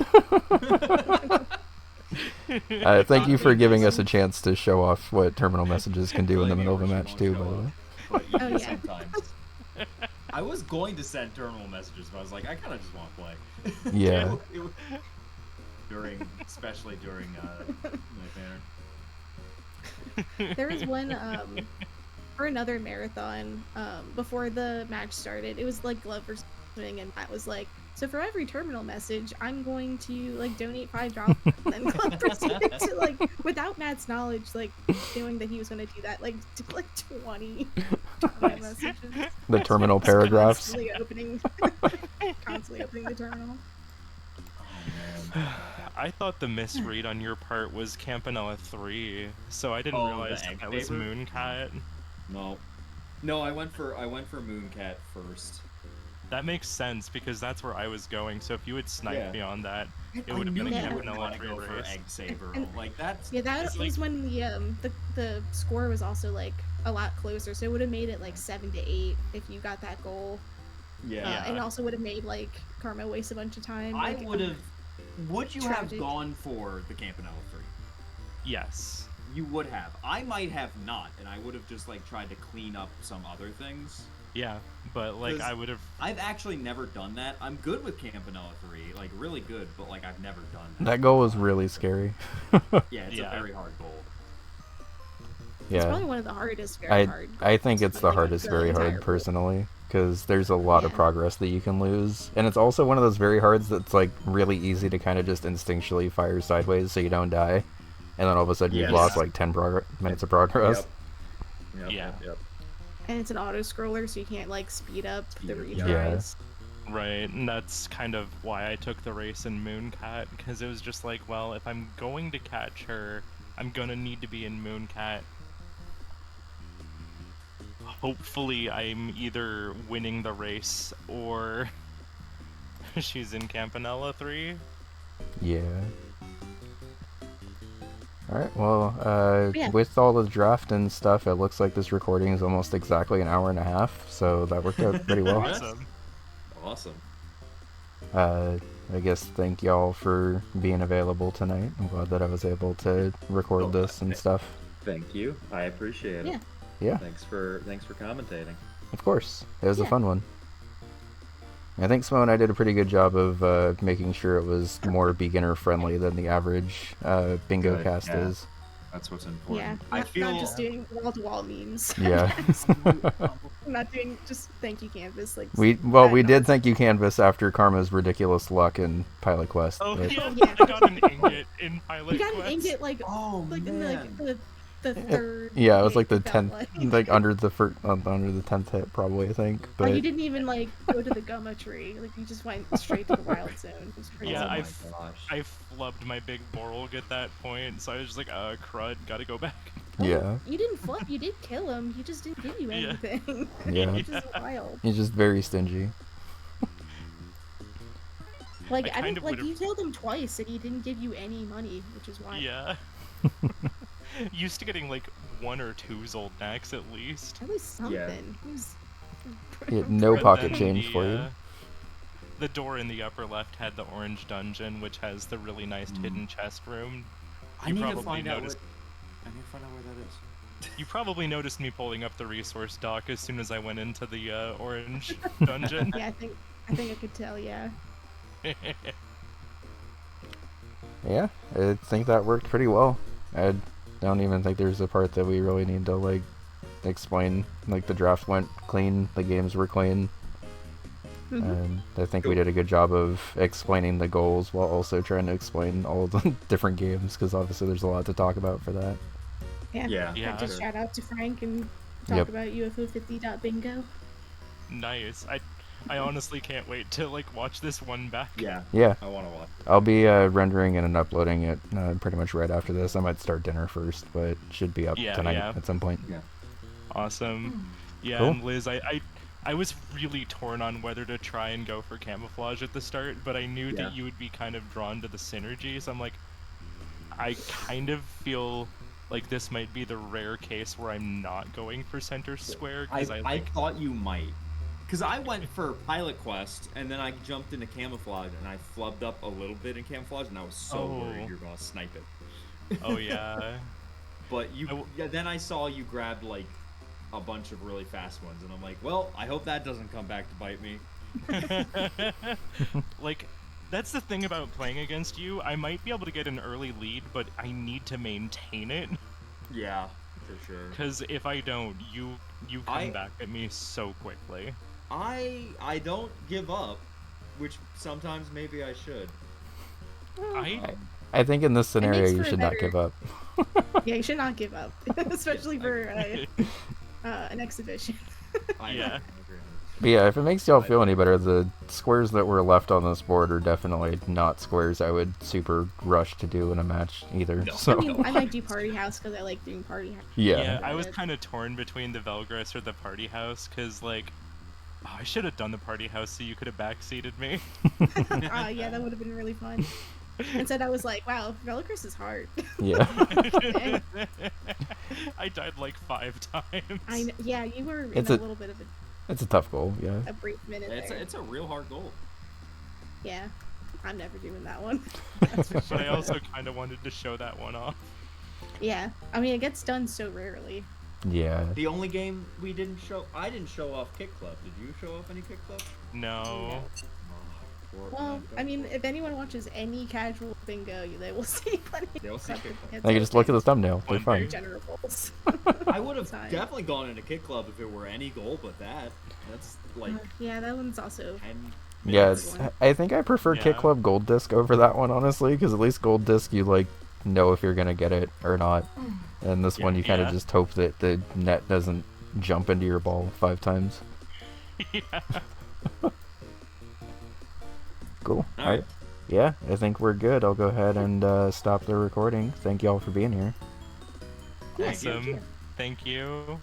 Thank you for giving us a chance to show off what terminal messages can do in the middle of a match, too, by the way. But you Oh, do yeah. sometimes. I was going to send terminal messages, but I was like, I kind of just want to play. Yeah. Especially during Night Manor. There was one for another marathon before the match started. It was like Glover's thing, and Matt was like, "So for every terminal message, I'm going to like donate $5." And Glover proceeded to like, without Matt's knowledge, like doing that he was going to do that, like do like 20 terminal messages. The terminal Just paragraphs. constantly opening the terminal. Oh, man. I thought the misread on your part was Campanella 3, so I didn't Oh, realize the egg that was paper? Mooncat. No, I went for Mooncat first. That makes sense because that's where I was going. So if you had sniped Yeah. me on that, it I would have been a knew you Yeah. wouldn't Campanella want to 3 go for race. Egg Saber. And- Like that's Yeah, that It's was like- when the score was also like a lot closer, so it would have made it like 7-8 if you got that goal. yeah. And also would have made like Karma waste a bunch of time. I like, would have. Would you Tragic. have gone for the Campanella 3? Yes. You would have. I might have not, and I would have just like tried to clean up some other things. Yeah, but like 'Cause I would have. I've actually never done that. I'm good with Campanella 3, like really good, but like I've never done that. That goal was really scary. Yeah, it's Yeah. a very hard goal. It's probably Yeah. one of the hardest, very hard. I think it's the Like, hardest the very entire hard, book. personally, because there's a lot of Yeah. progress that you can lose. And it's also one of those very hards that's like really easy to kind of just instinctually fire sideways so you don't die. And then all of a sudden you've Yes. lost like 10 minutes of progress. Yeah. And it's an auto scroller, so you can't like speed up the Speed retries. up. Yeah. Right, and that's kind of why I took the race in Mooncat, because it was just like, well, if I'm going to catch her, I'm gonna need to be in Mooncat. Hopefully, I'm either winning the race or she's in Campanella 3. Yeah. Alright, well, Yeah. with all the draft and stuff, it looks like this recording is almost exactly an hour and a half, so that worked out pretty well. Awesome. Awesome. I guess thank y'all for being available tonight. I'm glad that I was able to record this and stuff. Thank you. I appreciate it. Yeah. Yeah, Thanks for commentating. of course. It was a Yeah. fun one. I think Smo and I did a pretty good job of making sure it was more beginner friendly than the average bingo Good, cast yeah. is. That's what's important. Yeah. I Not, feel not just doing wall-to-wall memes. Yeah. I'm not doing just thank you canvas like. we bad did nonsense. thank you Canvas after Karma's ridiculous luck in Pilot Quest. Oh but- yeah, Yeah. I got an ingot in Pilot You got an Quest. ingot like Oh in man. the third. Yeah, it was hit, like the it felt 10th, like under the under the 10th hit probably, I think. Or But you didn't even like go to the gumma tree. Like you just went straight to the wild zone. It was crazy. Yeah, Oh my I've- gosh. I flubbed my big Borg at that point, so I was just like, crud, gotta go back. yeah, You didn't flip. You did kill him. He just didn't give you Yeah. anything. Yeah. Which is wild. he's just very stingy. Like I I, kind don't of like would've- you killed him twice and he didn't give you any money, which is wild. Yeah. Used to getting like 1 or 2 Zoldycks at least. At least something. Yeah. It was... Yeah, no But pocket then change for you. The door in the upper left had the orange dungeon, which has the really nice hidden chest room. I You need to probably find out noticed- I need to find out where that is. You probably noticed me pulling up the resource dock as soon as I went into the orange dungeon. Yeah, I think I could tell. Yeah. Yeah, I think that worked pretty well. I don't even think there's a part that we really need to like explain. Like the draft went clean, the games were clean, Mhm. and I think we did a good job of explaining the goals while also trying to explain all the different games because obviously there's a lot to talk about for that. Yeah. Yeah. Yeah. Just shout out to Frank and talk Yep. about UFO 50.bingo. Nice. I honestly can't wait to like watch this one back. Yeah. Yeah, I want to watch. I'll be rendering it and uploading it pretty much right after this. I might start dinner first, but it should be up Yeah, tonight yeah. at some point. Yeah. Awesome. Yeah, Cool. and Liz, I was really torn on whether to try and go for camouflage at the start, but I knew Yeah. that you would be kind of drawn to the synergy, so I'm like, I kind of feel like this might be the rare case where I'm not going for center square, because I I like... thought you might. Because I went for Pilot Quest, and then I jumped into Camouflage, and I flubbed up a little bit in Camouflage, and I was so worried Oh. you were going to snipe it. Oh, yeah. But then I saw you grabbed, like, a bunch of really fast ones, and I'm like, well, I hope that doesn't come back to bite me. Like, that's the thing about playing against you. I might be able to get an early lead, but I need to maintain it. Yeah, for sure. Because if I don't, you come I- back at me so quickly. I don't give up, which sometimes maybe I should. I think in this scenario makes you for a should not better- give up. Yeah, you should not give up, especially for an exhibition. I Yeah. agree. But yeah, if it makes y'all feel any better, the squares that were left on this board are definitely not squares I would super rush to do in a match either. No. So I mean, I might do Party House because I like doing Party House. yeah. I was kind of torn between the Velgris or the Party House, because, like, I should have done the Party House so you could have backseated me. Yeah, that would have been really fun. Instead, I was like, wow, Velcris is hard. Yeah. I died like 5 times. Yeah, you were in It's a a- little bit of It's a tough goal, yeah. a brief minute It's there. it's a real hard goal. Yeah, I'm never doing that one. That's for But I sure. also kind of wanted to show that one off. Yeah, I mean, it gets done so rarely. Yeah. The only game I didn't show off Kick Club. Did you show off any Kick Club? No. Well, I mean, if anyone watches any casual bingo, they will see plenty of They'll see stuff. Kick Club. It's They can just look at the thumbnail. They're One very fine. general goals. I would have Time. definitely gone into Kick Club if it were any goal but that. That's like Yeah, that one's also 10 Yeah, minutes. I think I prefer Kick Yeah. Club Gold Disc over that one, honestly, because at least Gold Disc you, like, know if you're going to get it or not. And this one you kind of Yeah. just hope that the net doesn't jump into your ball 5 times. Yeah. Cool. Alright. Yeah, I think we're good. I'll go ahead and stop the recording. Thank y'all for being here. Thank you. Awesome. Thank you.